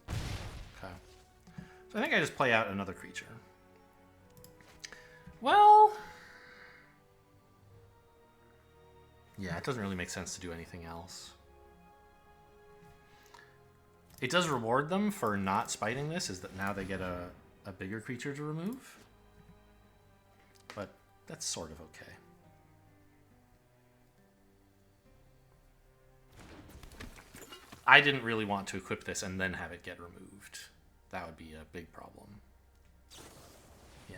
S1: Okay. So I think I just play out another creature. Well... Yeah, it doesn't really make sense to do anything else. It does reward them for not spiting this, is that now they get a bigger creature to remove. But that's sort of okay. I didn't really want to equip this and then have it get removed. That would be a big problem. Yeah.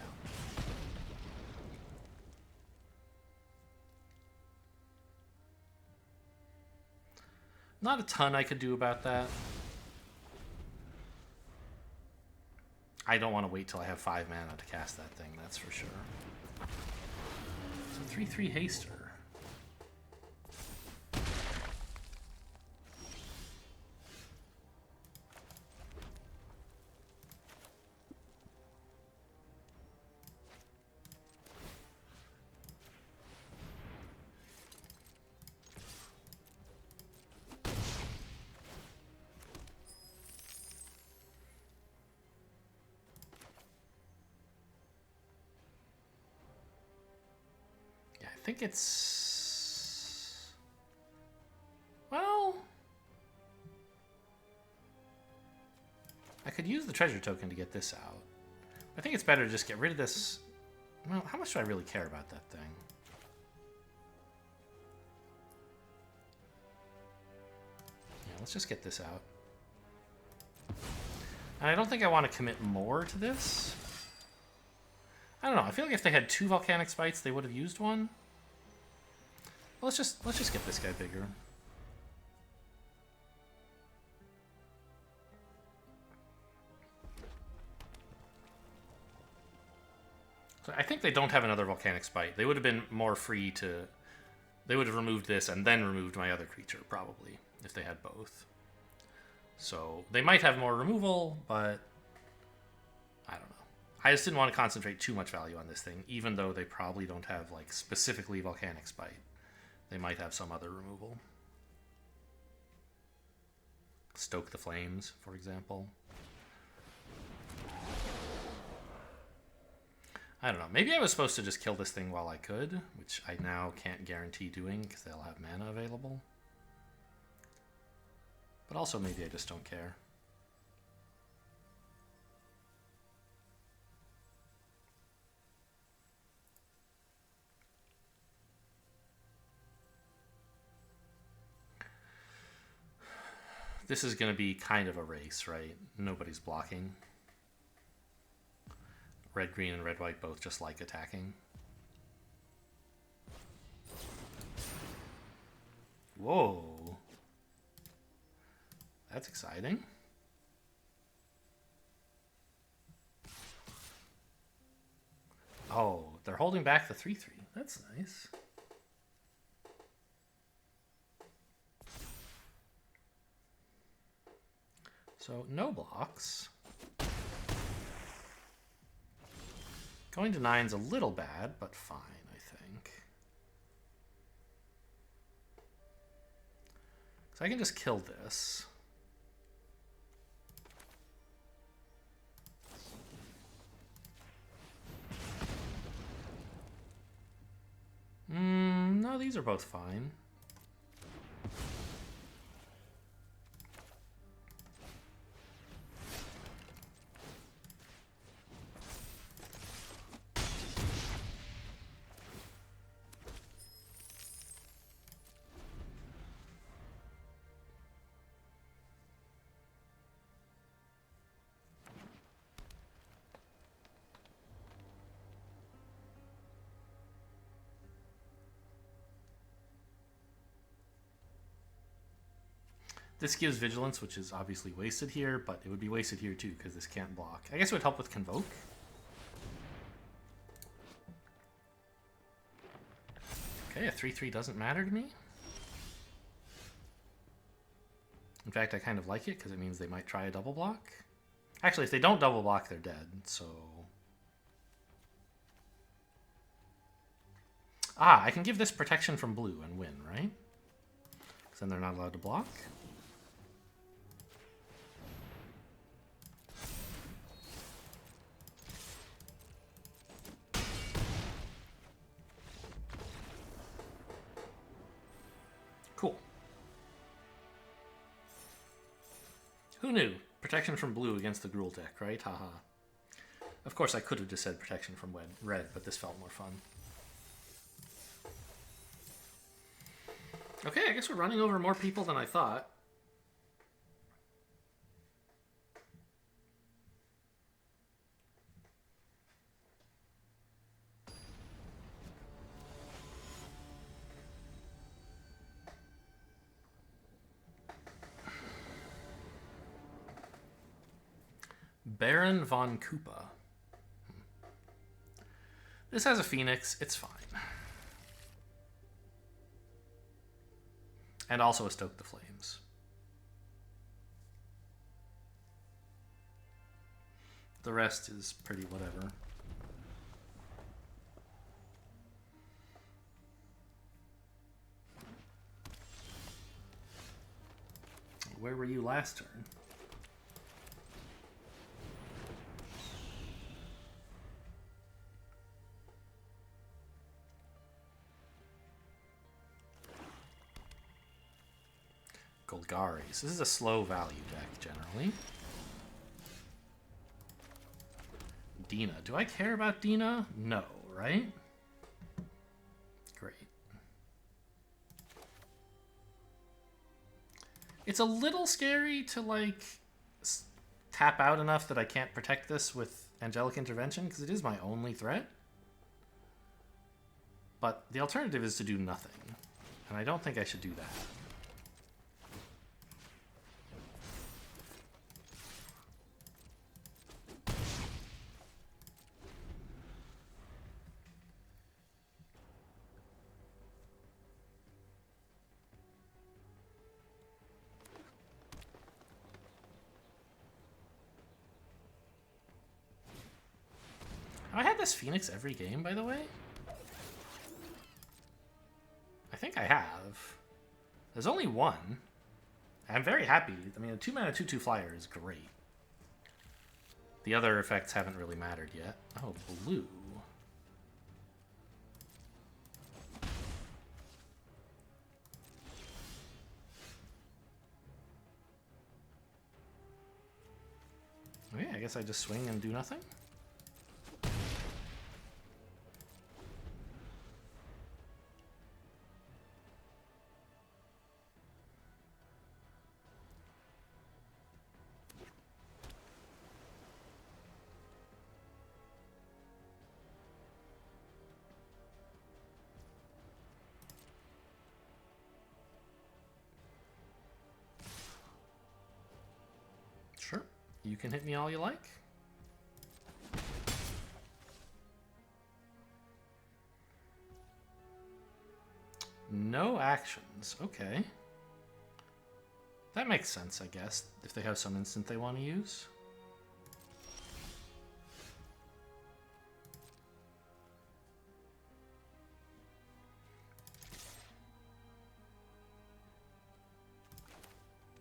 S1: Not a ton I could do about that. I don't want to wait till I have 5 mana to cast that thing, that's for sure. So 3/3 haster. I think it's... Well... I could use the treasure token to get this out. I think it's better to just get rid of this... Well, how much do I really care about that thing? Yeah, let's just get this out. And I don't think I want to commit more to this. I don't know. I feel like if they had 2 volcanic spites, they would have used one. Well, let's just get this guy bigger. So I think they don't have another volcanic spite. They would have been more free to... They would have removed this and then removed my other creature, probably, if they had both. So they might have more removal, but I don't know. I just didn't want to concentrate too much value on this thing, even though they probably don't have, like, specifically volcanic spite. They might have some other removal. Stoke the Flames, for example. I don't know. Maybe I was supposed to just kill this thing while I could, which I now can't guarantee doing because they'll have mana available. But also maybe I just don't care. This is going to be kind of a race, right? Nobody's blocking. Red, green, and red, white both just like attacking. Whoa. That's exciting. Oh, they're holding back the 3/3. That's nice. So, no blocks. Going to 9's a little bad, but fine, I think. So I can just kill this. No, these are both fine. This gives vigilance, which is obviously wasted here, but it would be wasted here too because this can't block. I guess it would help with Convoke. Okay, a 3/3 doesn't matter to me. In fact, I kind of like it because it means they might try a double block. Actually, if they don't double block, they're dead, so... Ah, I can give this protection from blue and win, right? Because then they're not allowed to block. Cool. Who knew? Protection from blue against the Gruul deck, right? Haha. Of course, I could have just said protection from red, but this felt more fun. Okay, I guess we're running over more people than I thought. Baron von Koopa. This has a Phoenix. It's fine. And also a Stoke the Flames. The rest is pretty whatever. Where were you last turn? Golgaris. This is a slow value deck, generally. Dina. Do I care about Dina? No, right? Great. It's a little scary to, like, tap out enough that I can't protect this with Angelic Intervention, because it is my only threat. But the alternative is to do nothing, and I don't think I should do that. Have I had this Phoenix every game, by the way? I think I have. There's only one. I'm very happy. I mean, a 2-mana 2/2 flyer is great. The other effects haven't really mattered yet. Oh, blue. Okay, I guess I just swing and do nothing. Sure. You can hit me all you like. No actions. Okay. That makes sense, I guess, if they have some instant they want to use.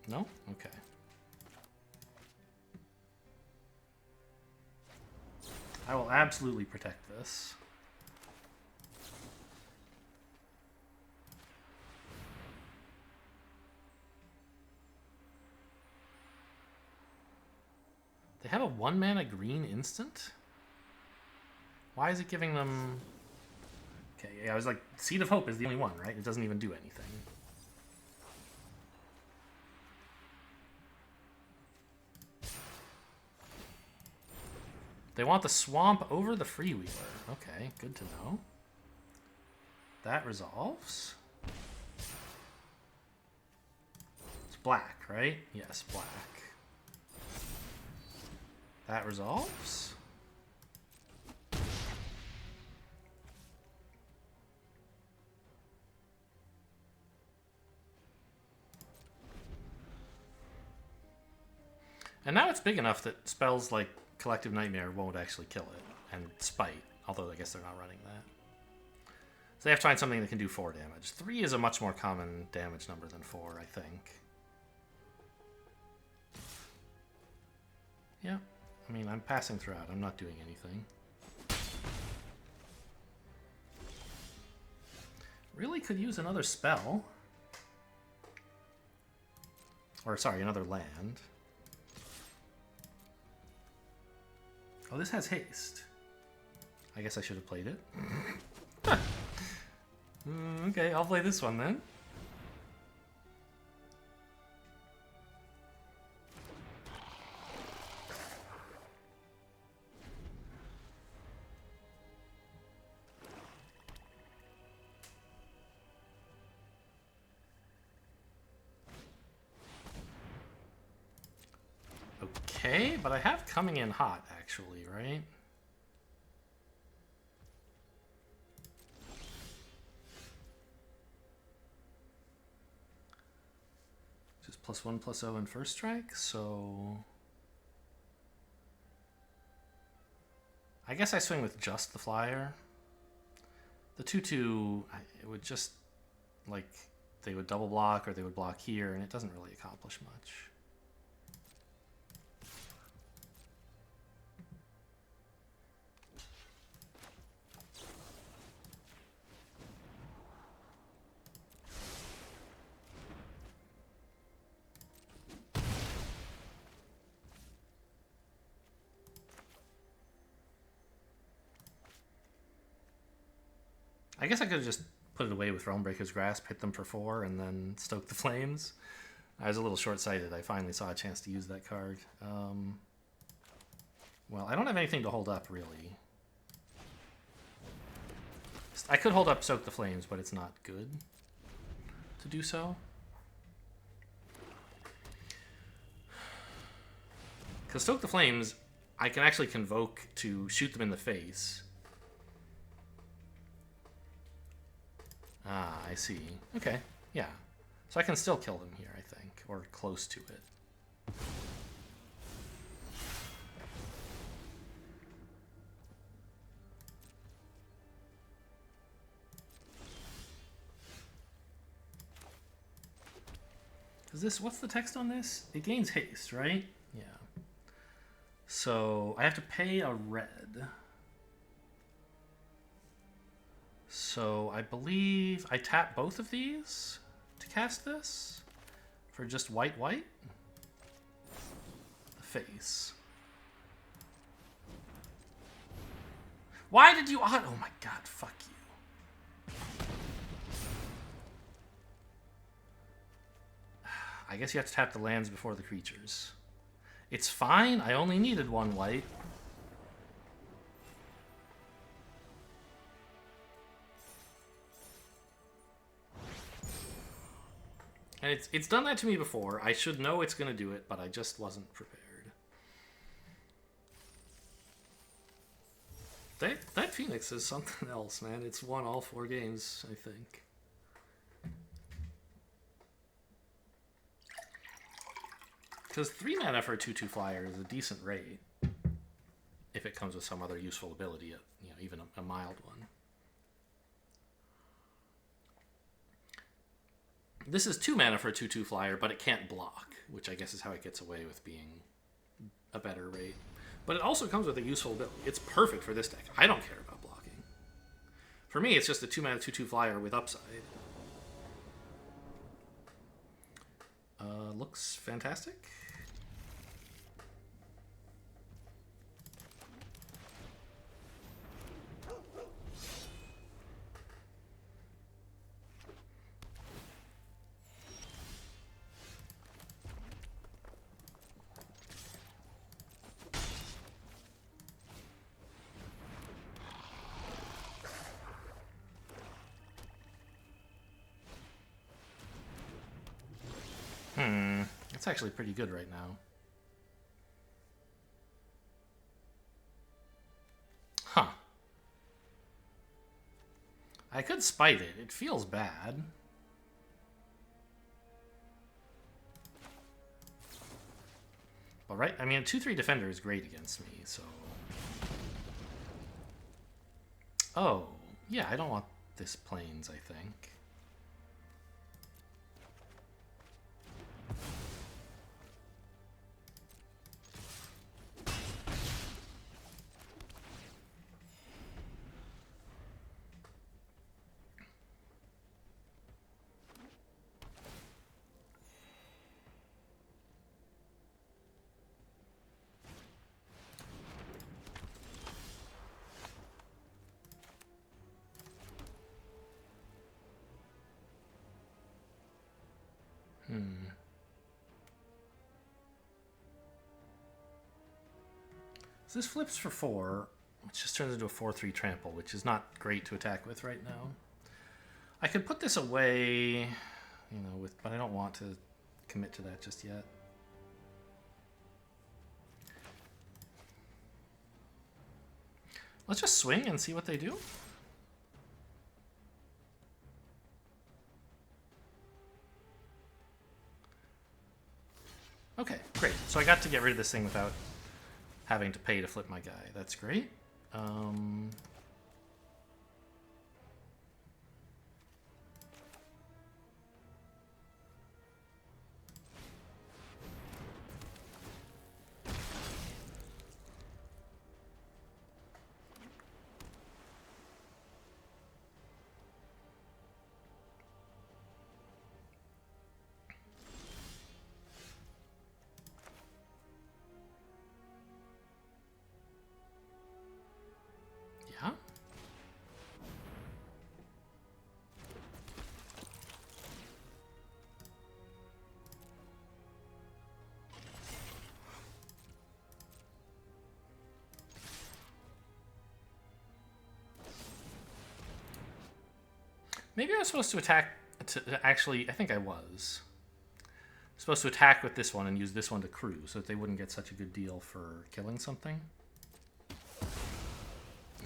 S1: No? Okay. I will absolutely protect this. They have a 1-mana green instant? Why is it giving them... Okay, yeah, I was like, Seed of Hope is the only one, right? It doesn't even do anything. They want the Swamp over the Freewheeler. Okay, good to know. That resolves. Let's black, right? Yes, black. That resolves. And now it's big enough that spells like Collective Nightmare won't actually kill it. And Spite, although I guess they're not running that. So they have to find something that can do 4 damage. 3 is a much more common damage number than 4, I think. Yeah, I mean, I'm passing throughout. I'm not doing anything. Really could use another spell. Or, sorry, another land. Oh, this has haste. I guess I should have played it. Okay, I'll play this one then. Okay, but I have coming in hot, actually, right? Just +1/+0 in first strike, so... I guess I swing with just the flyer. The 2/2, it would just, like, they would double block or they would block here, and it doesn't really accomplish much. I guess I could have just put it away with Realmbreaker's Grasp, hit them for 4, and then stoke the flames. I was a little short-sighted. I finally saw a chance to use that card. Well, I don't have anything to hold up, really. I could hold up Soak the Flames, but it's not good to do so. Because Stoke the Flames, I can actually convoke to shoot them in the face. Ah, I see. Okay, yeah. So I can still kill them here, I think, or close to it. Is this, what's the text on this? It gains haste, right? Yeah. So I have to pay a red. So I believe I tap both of these to cast this for just white. The face. Why did you... Oh my god, fuck you. I guess you have to tap the lands before the creatures. It's fine, I only needed 1 white. And it's done that to me before. I should know it's going to do it, but I just wasn't prepared. That Phoenix is something else, man. It's won all 4 games, I think. Because 3 mana for a 2/2 flyer is a decent rate. If it comes with some other useful ability, you know, even a mild one. This is 2 mana for a 2/2 flyer, but it can't block, which I guess is how it gets away with being a better rate. But it also comes with a useful ability. It's perfect for this deck. I don't care about blocking. For me, it's just a 2 mana 2/2 flyer with upside. Looks fantastic. That's actually pretty good right now. Huh. I could spite it. It feels bad. But right, I mean, a 2/3 defender is great against me, so... Oh, yeah, I don't want this plains, I think. So this flips for 4, which just turns into a 4/3 trample, which is not great to attack with right now. I could put this away, you know, but I don't want to commit to that just yet. Let's just swing and see what they do. Okay, great. So I got to get rid of this thing without having to pay to flip my guy. That's great. Yeah. Maybe I was supposed to attack, actually, I think I was. Supposed to attack with this one and use this one to crew so that they wouldn't get such a good deal for killing something.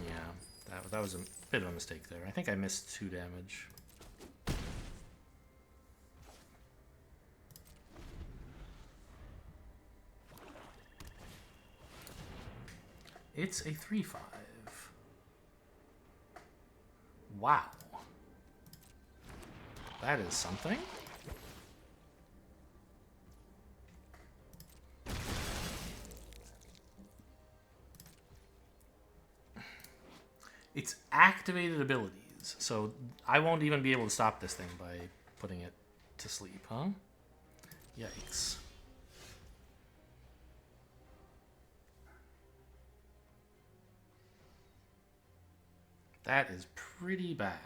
S1: Yeah, that was a bit of a mistake there. I think I missed 2 damage. It's a 3/5. Wow. That is something. It's activated abilities, so I won't even be able to stop this thing by putting it to sleep, huh? Yikes. That is pretty bad.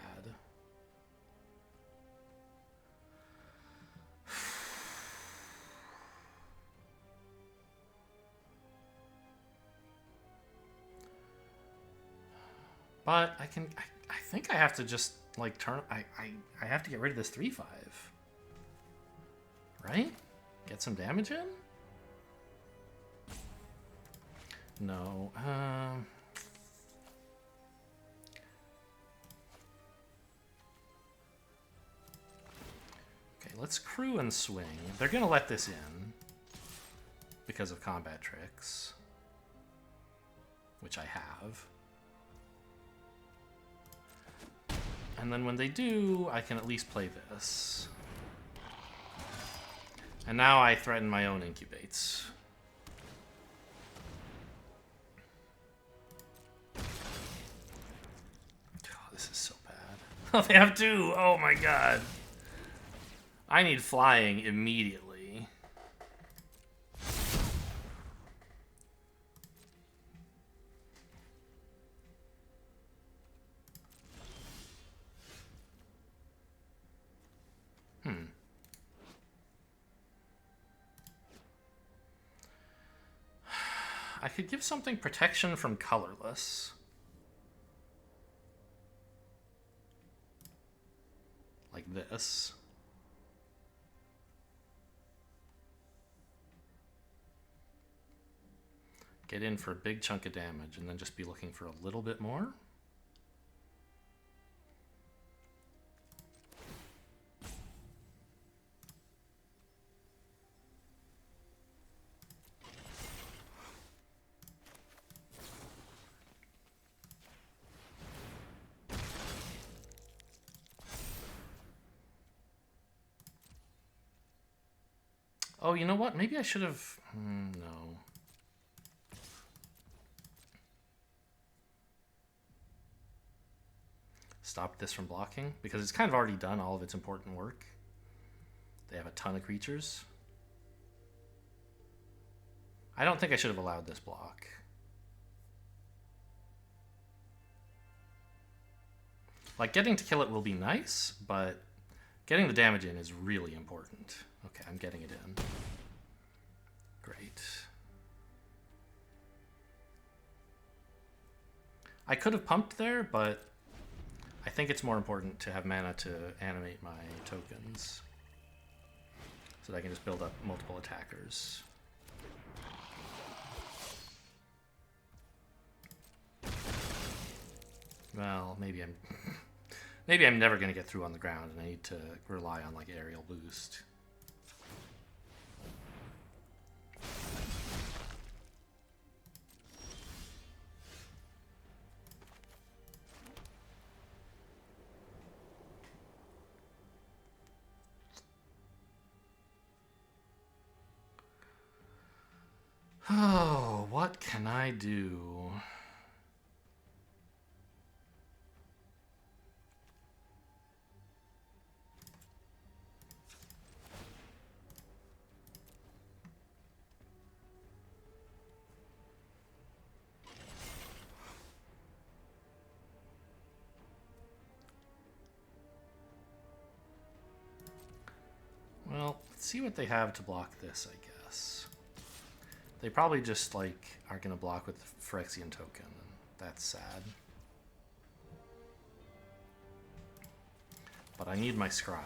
S1: But I think I have to just like turn. I have to get rid of this 3/5, right? Get some damage in. No. Okay, let's crew and swing. They're gonna let this in because of combat tricks, which I have. And then when they do, I can at least play this. And now I threaten my own incubates. Oh, this is so bad. Oh, they have 2! Oh my god. I need flying immediately. I could give something protection from colorless. Like this. Get in for a big chunk of damage and then just be looking for a little bit more. Oh, you know what? Maybe I should have... no. Stopped this from blocking, because it's kind of already done all of its important work. They have a ton of creatures. I don't think I should have allowed this block. Like, getting to kill it will be nice, but getting the damage in is really important. Okay, I'm getting it in. Great. I could have pumped there, but I think it's more important to have mana to animate my tokens so that I can just build up multiple attackers. Well, maybe I'm never going to get through on the ground and I need to rely on like aerial boost. Oh, what can I do? Well, let's see what they have to block this, I guess. They probably just, like, are going to block with the Phyrexian token, and that's sad. But I need my Scry.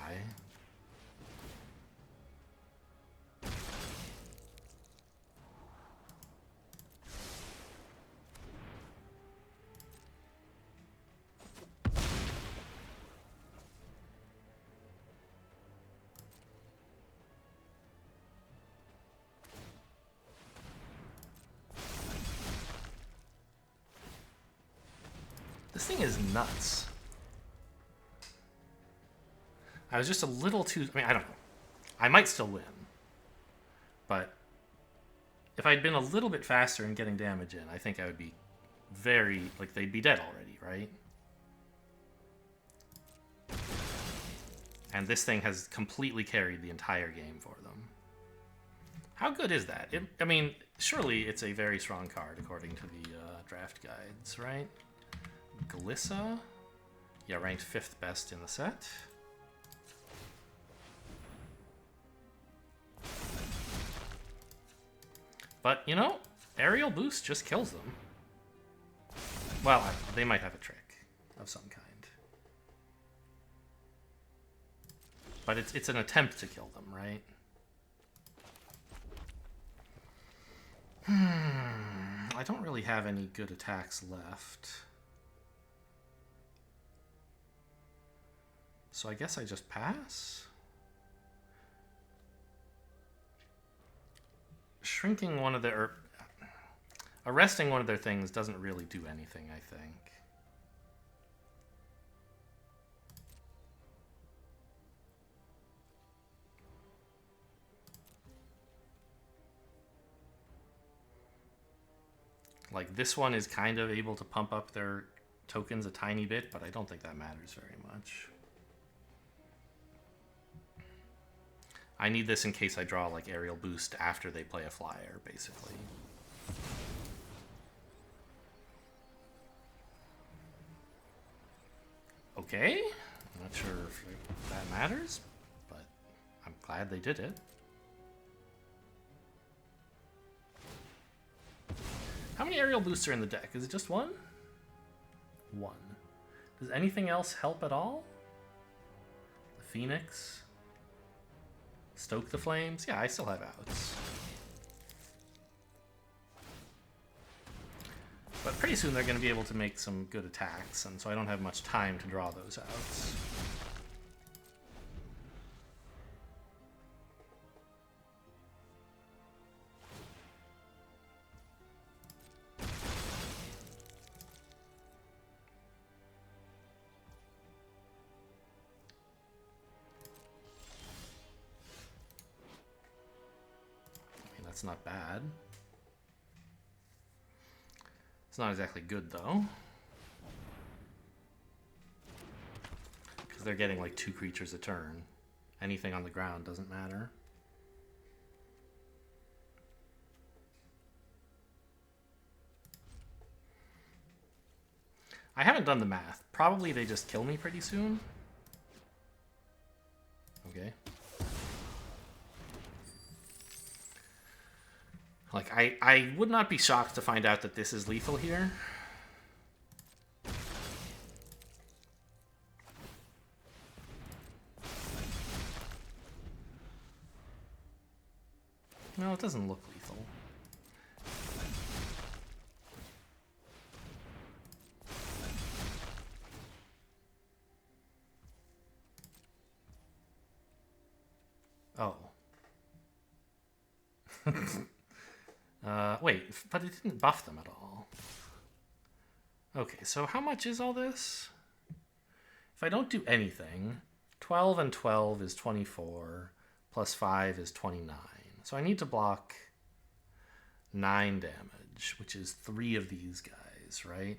S1: This thing is nuts. I was just a little too... I mean, I don't know. I might still win. But if I'd been a little bit faster in getting damage in, I think I would be very... Like, they'd be dead already, right? And this thing has completely carried the entire game for them. How good is that? I mean, surely it's a very strong card according to the draft guides, right? Glissa? Yeah, ranked 5th best in the set. But, you know, aerial boost just kills them. Well, they might have a trick of some kind. But it's an attempt to kill them, right? I don't really have any good attacks left. So I guess I just pass? Shrinking one of their... arresting one of their things doesn't really do anything, I think. Like, this one is kind of able to pump up their tokens a tiny bit, but I don't think that matters very much. I need this in case I draw, like, aerial boost after they play a flyer, basically. Okay. I'm not sure if that matters, but I'm glad they did it. How many aerial boosts are in the deck? Is it just one? One. Does anything else help at all? The Phoenix? Stoke the Flames? Yeah, I still have outs. But pretty soon they're going to be able to make some good attacks, and so I don't have much time to draw those out. That's not bad. It's not exactly good, though. Because they're getting like 2 creatures a turn. Anything on the ground doesn't matter. I haven't done the math. Probably they just kill me pretty soon. Okay. Like, I would not be shocked to find out that this is lethal here. No, it doesn't look lethal. Oh. Wait, but it didn't buff them at all. Okay, so how much is all this? If I don't do anything, 12 and 12 is 24, plus 5 is 29. So I need to block 9 damage, which is 3 of these guys, right?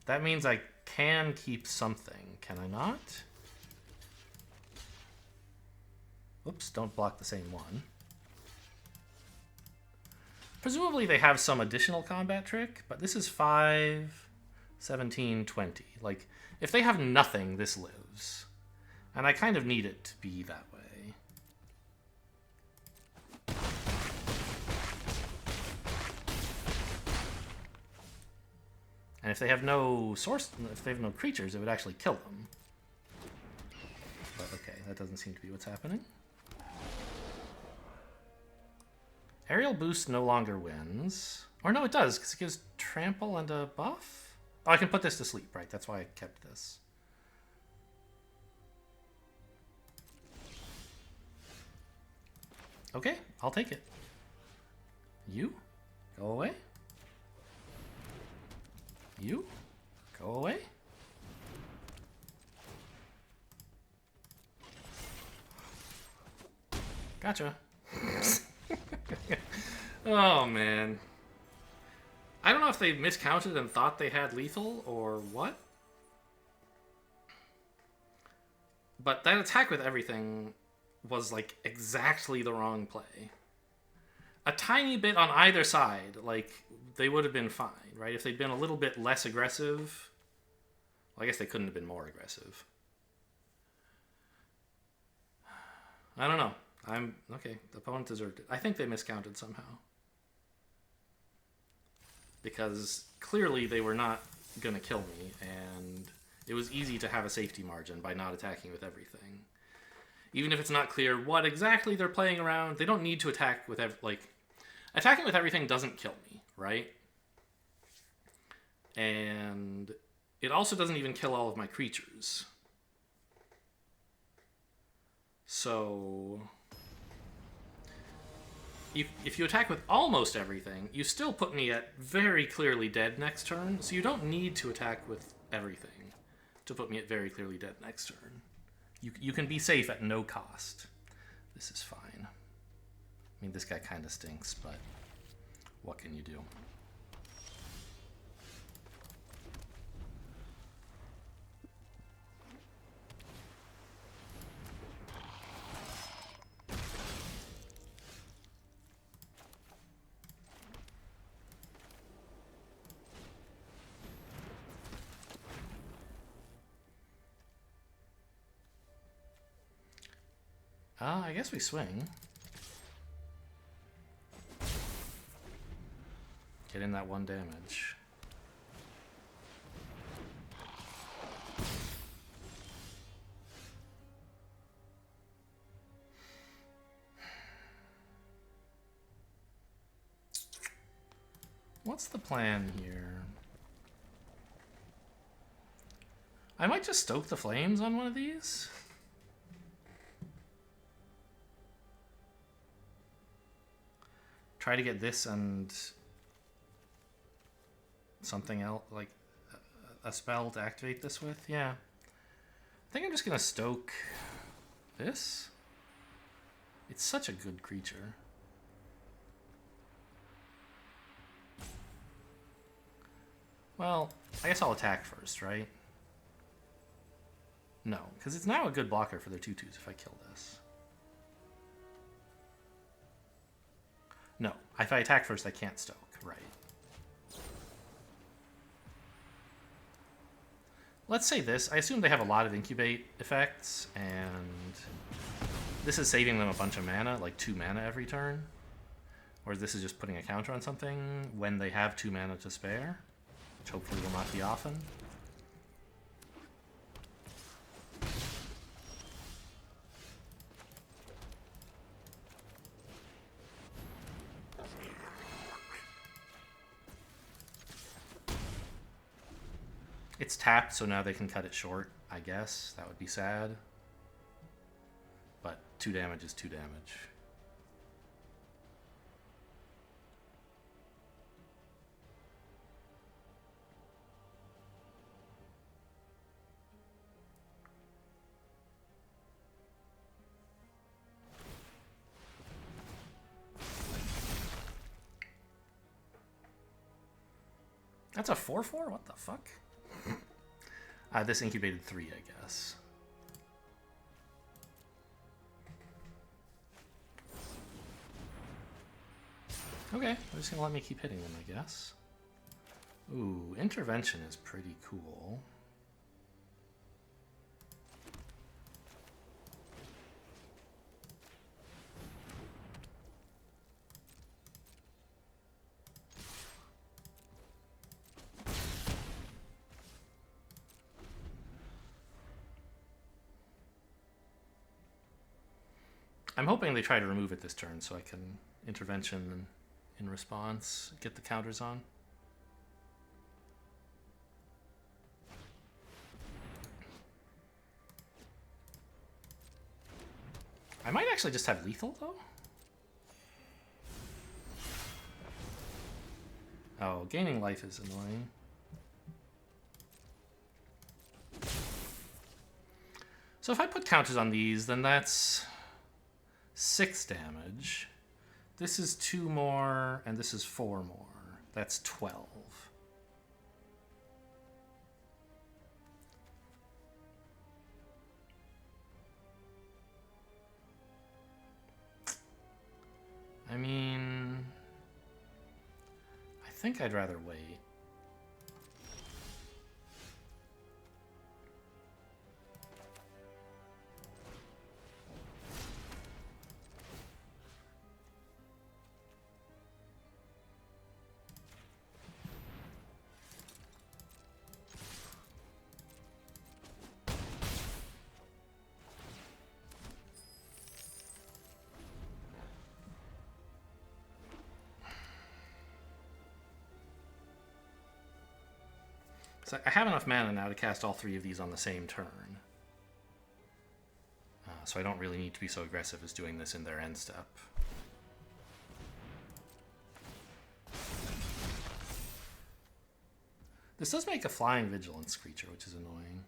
S1: That means I can keep something, can I not? Oops, don't block the same one. Presumably they have some additional combat trick, but this is 5, 17, 20. Like, if they have nothing, this lives. And I kind of need it to be that way. And if they have no source, if they have no creatures, it would actually kill them. But okay, that doesn't seem to be what's happening. Aerial Boost no longer wins. Or no, it does, because it gives Trample and a buff? Oh, I can put this to sleep, right? That's why I kept this. Okay, I'll take it. You? Go away. You? Go away. Gotcha. Oh, man. I don't know if they miscounted and thought they had lethal or what. But that attack with everything was, like, exactly the wrong play. A tiny bit on either side, like, they would have been fine, right? If they'd been a little bit less aggressive. Well, I guess they couldn't have been more aggressive. I don't know. Okay, the opponent deserved it. I think they miscounted somehow. Because clearly they were not going to kill me, and it was easy to have a safety margin by not attacking with everything. Even if it's not clear what exactly they're playing around, they don't need to attack with attacking with everything doesn't kill me, right? And it also doesn't even kill all of my creatures. So if you attack with almost everything, you still put me at very clearly dead next turn, so you don't need to attack with everything to put me at very clearly dead next turn. You can be safe at no cost. This is fine. I mean, this guy kind of stinks, but what can you do? I guess we swing. Get in that 1 damage. what's the plan here? I might just stoke the flames on one of these. Try to get this and something else, like a spell to activate this with. Yeah. I think I'm just going to stoke this. It's such a good creature. Well, I guess I'll attack first, right? No, because it's now a good blocker for their 2/2s if I kill this. No, if I attack first, I can't stoke, right. Let's say this. I assume they have a lot of incubate effects, and this is saving them a bunch of mana, like 2 mana every turn. Or this is just putting a counter on something when they have 2 mana to spare, which hopefully will not be often. It's tapped, so now they can cut it short, I guess. That would be sad. But 2 damage is 2 damage. That's a 4/4? What the fuck? This incubated 3, I guess. Okay, they're just gonna let me keep hitting them, I guess. Ooh, intervention is pretty cool. I'm hoping they try to remove it this turn so I can intervention in response, get the counters on. I might actually just have lethal, though. Oh, gaining life is annoying. So if I put counters on these, then that's 6 damage. This is 2 more, and this is 4 more. That's 12. I mean, I think I'd rather wait. So I have enough mana now to cast all 3 of these on the same turn. So I don't really need to be so aggressive as doing this in their end step. This does make a flying vigilance creature, which is annoying.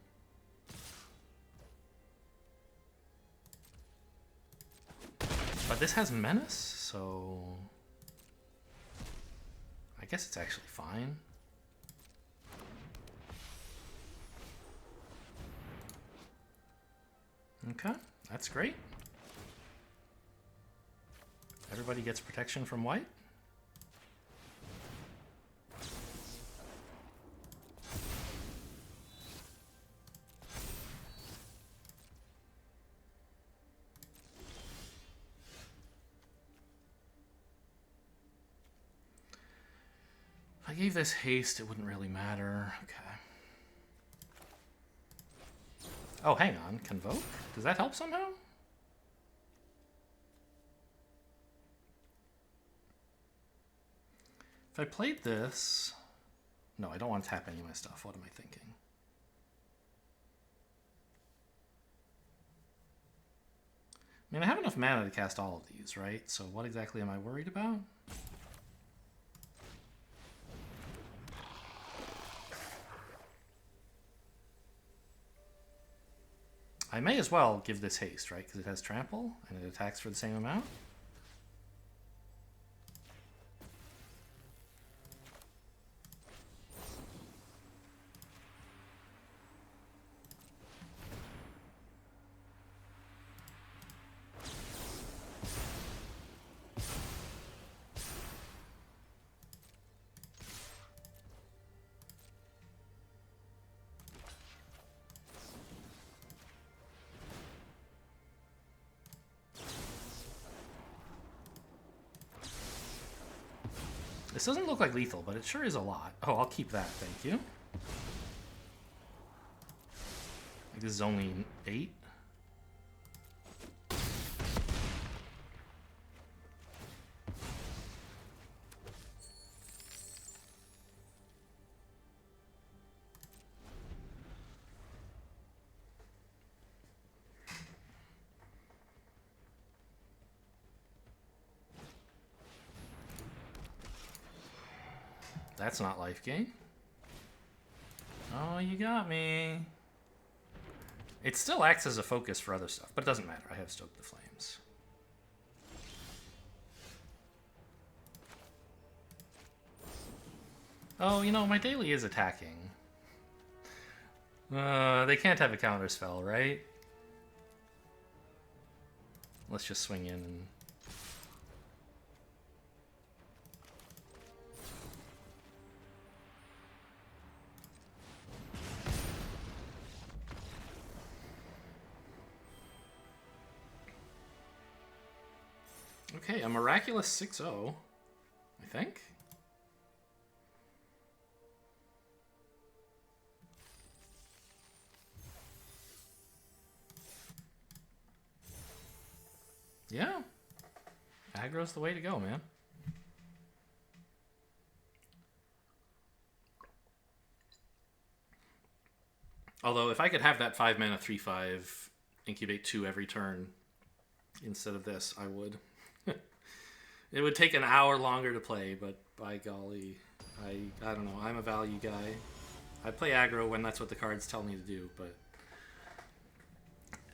S1: But this has menace, so I guess it's actually fine. Okay, that's great. Everybody gets protection from white. If I gave this haste, it wouldn't really matter. Okay. Oh, hang on. Convoke? Does that help somehow? If I played this... No, I don't want to tap any of my stuff. What am I thinking? I mean, I have enough mana to cast all of these, right? So what exactly am I worried about? I may as well give this haste, right? Because it has trample and it attacks for the same amount. This doesn't look like lethal, but it sure is a lot. Oh, I'll keep that, thank you. This is only 8. That's not life gain. Oh, you got me. It still acts as a focus for other stuff, but it doesn't matter. I have Stoke the Flames. Oh, you know, my daily is attacking. They can't have a counter spell, right? Let's just swing in and... Okay, a miraculous 6-0, I think. Yeah. Aggro's the way to go, man. Although, if I could have that 5 mana 3/5 incubate 2 every turn instead of this, I would. It would take an hour longer to play, but by golly, I don't know. I'm a value guy. I play aggro when that's what the cards tell me to do, but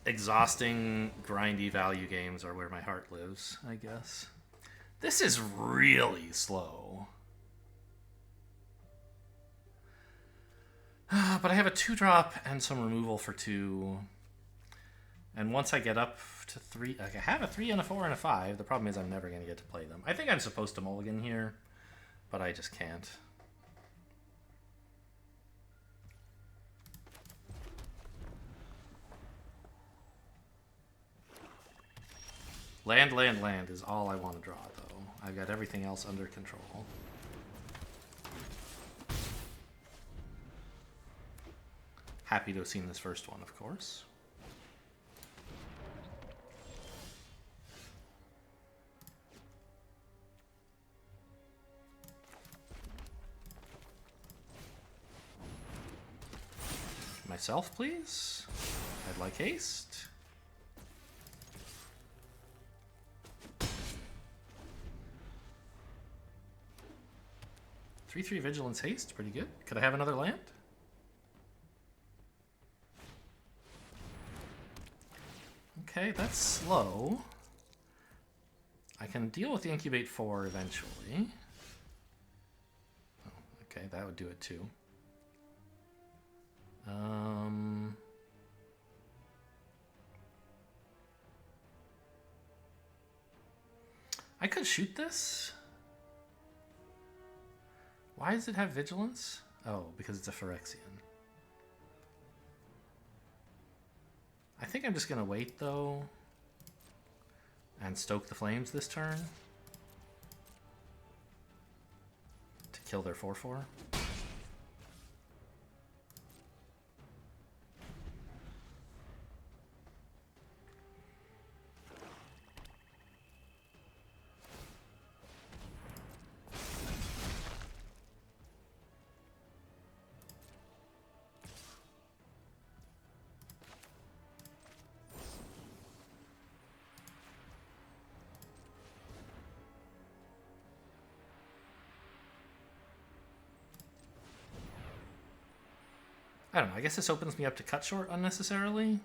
S1: exhausting, grindy value games are where my heart lives, I guess. This is really slow. But I have a 2-drop and some removal for 2. And once I get up to 3, like I have a 3 and a 4 and a 5. The problem is I'm never going to get to play them. I think I'm supposed to mulligan here, but I just can't. Land, land, land is all I want to draw, though. I've got everything else under control. Happy to have seen this first one, of course. Myself, please. I'd like haste. Three vigilance haste, pretty good. Could I have another land? Okay, that's slow. I can deal with the incubate 4 eventually. Oh, okay, that would do it too. I could shoot this. Why does it have vigilance? Oh, because it's a Phyrexian. I think I'm just gonna wait though and stoke the flames this turn to kill their 4/4. I don't know. I guess this opens me up to cut short unnecessarily.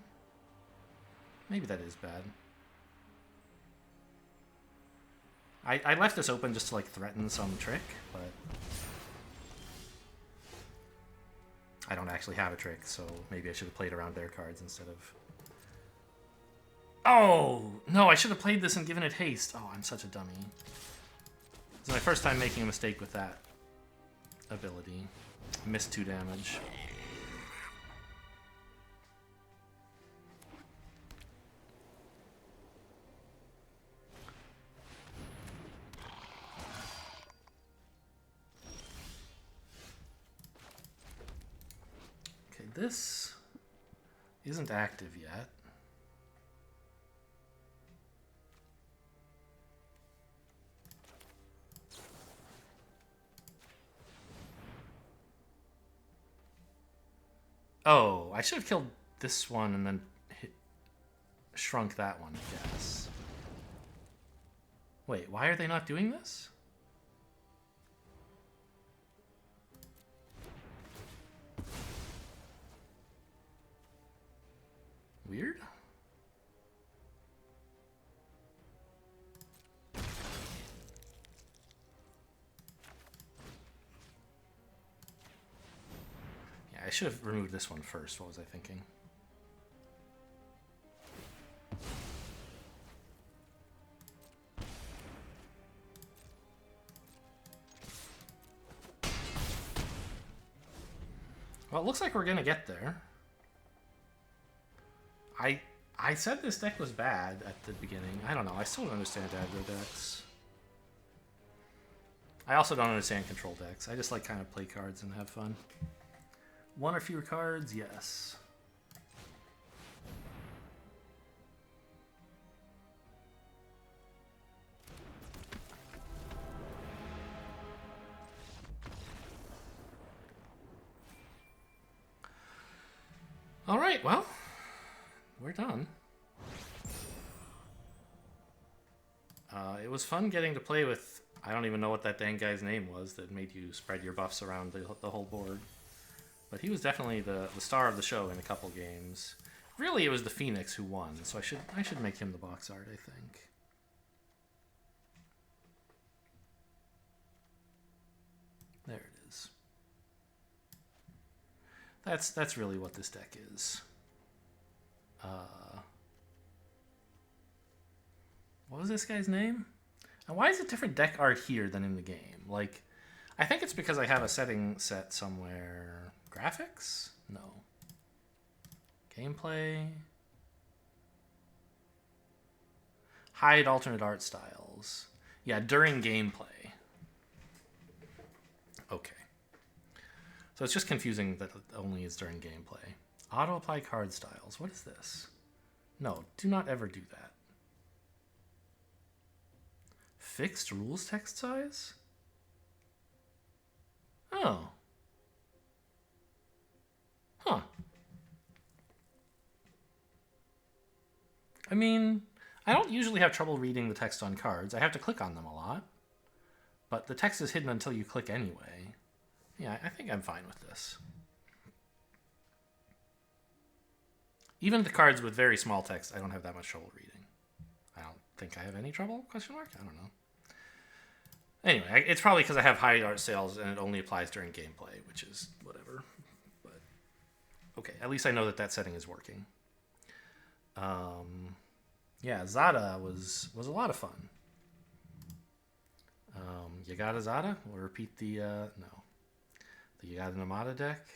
S1: Maybe that is bad. I left this open just to like threaten some trick, but I don't actually have a trick, so maybe I should have played around their cards instead of... Oh! No, I should have played this and given it haste. Oh, I'm such a dummy. It's my first time making a mistake with that ability. Missed 2 damage. Okay, this isn't active yet. Oh, I should have killed this one and then shrunk that one, I guess. Wait, why are they not doing this? Weird? Yeah, I should have removed this one first. What was I thinking? Well, it looks like we're gonna get there. I said this deck was bad at the beginning. I don't know. I still don't understand aggro decks. I also don't understand control decks. I just like kind of play cards and have fun. 1 or fewer cards, yes. All right, well, we're done. It was fun getting to play with, I don't even know what that dang guy's name was that made you spread your buffs around the whole board. But he was definitely the star of the show in a couple games. Really, it was the Phoenix who won, so I should make him the box art, I think. There it is. That's really what this deck is. What was this guy's name? And why is it different deck art here than in the game? Like, I think it's because I have a setting set somewhere. Graphics? No. Gameplay? Hide alternate art styles. Yeah, during gameplay. Okay. So it's just confusing that it only is during gameplay. Auto-apply card styles. What is this? No, do not ever do that. Fixed rules text size? Oh. Huh. I mean, I don't usually have trouble reading the text on cards. I have to click on them a lot. But the text is hidden until you click anyway. Yeah, I think I'm fine with this. Even the cards with very small text, I don't have that much trouble reading. I don't think I have any trouble, question mark? I don't know. Anyway, it's probably because I have high art sales and it only applies during gameplay, which is whatever. But okay, at least I know that that setting is working. Yeah, Zada was a lot of fun. You got a Zada? We'll repeat the, no. You got an Amada deck?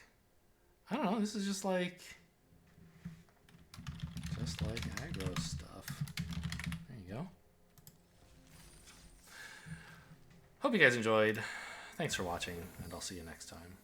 S1: I don't know, this is just like aggro stuff. There you go. Hope you guys enjoyed. Thanks for watching, and I'll see you next time.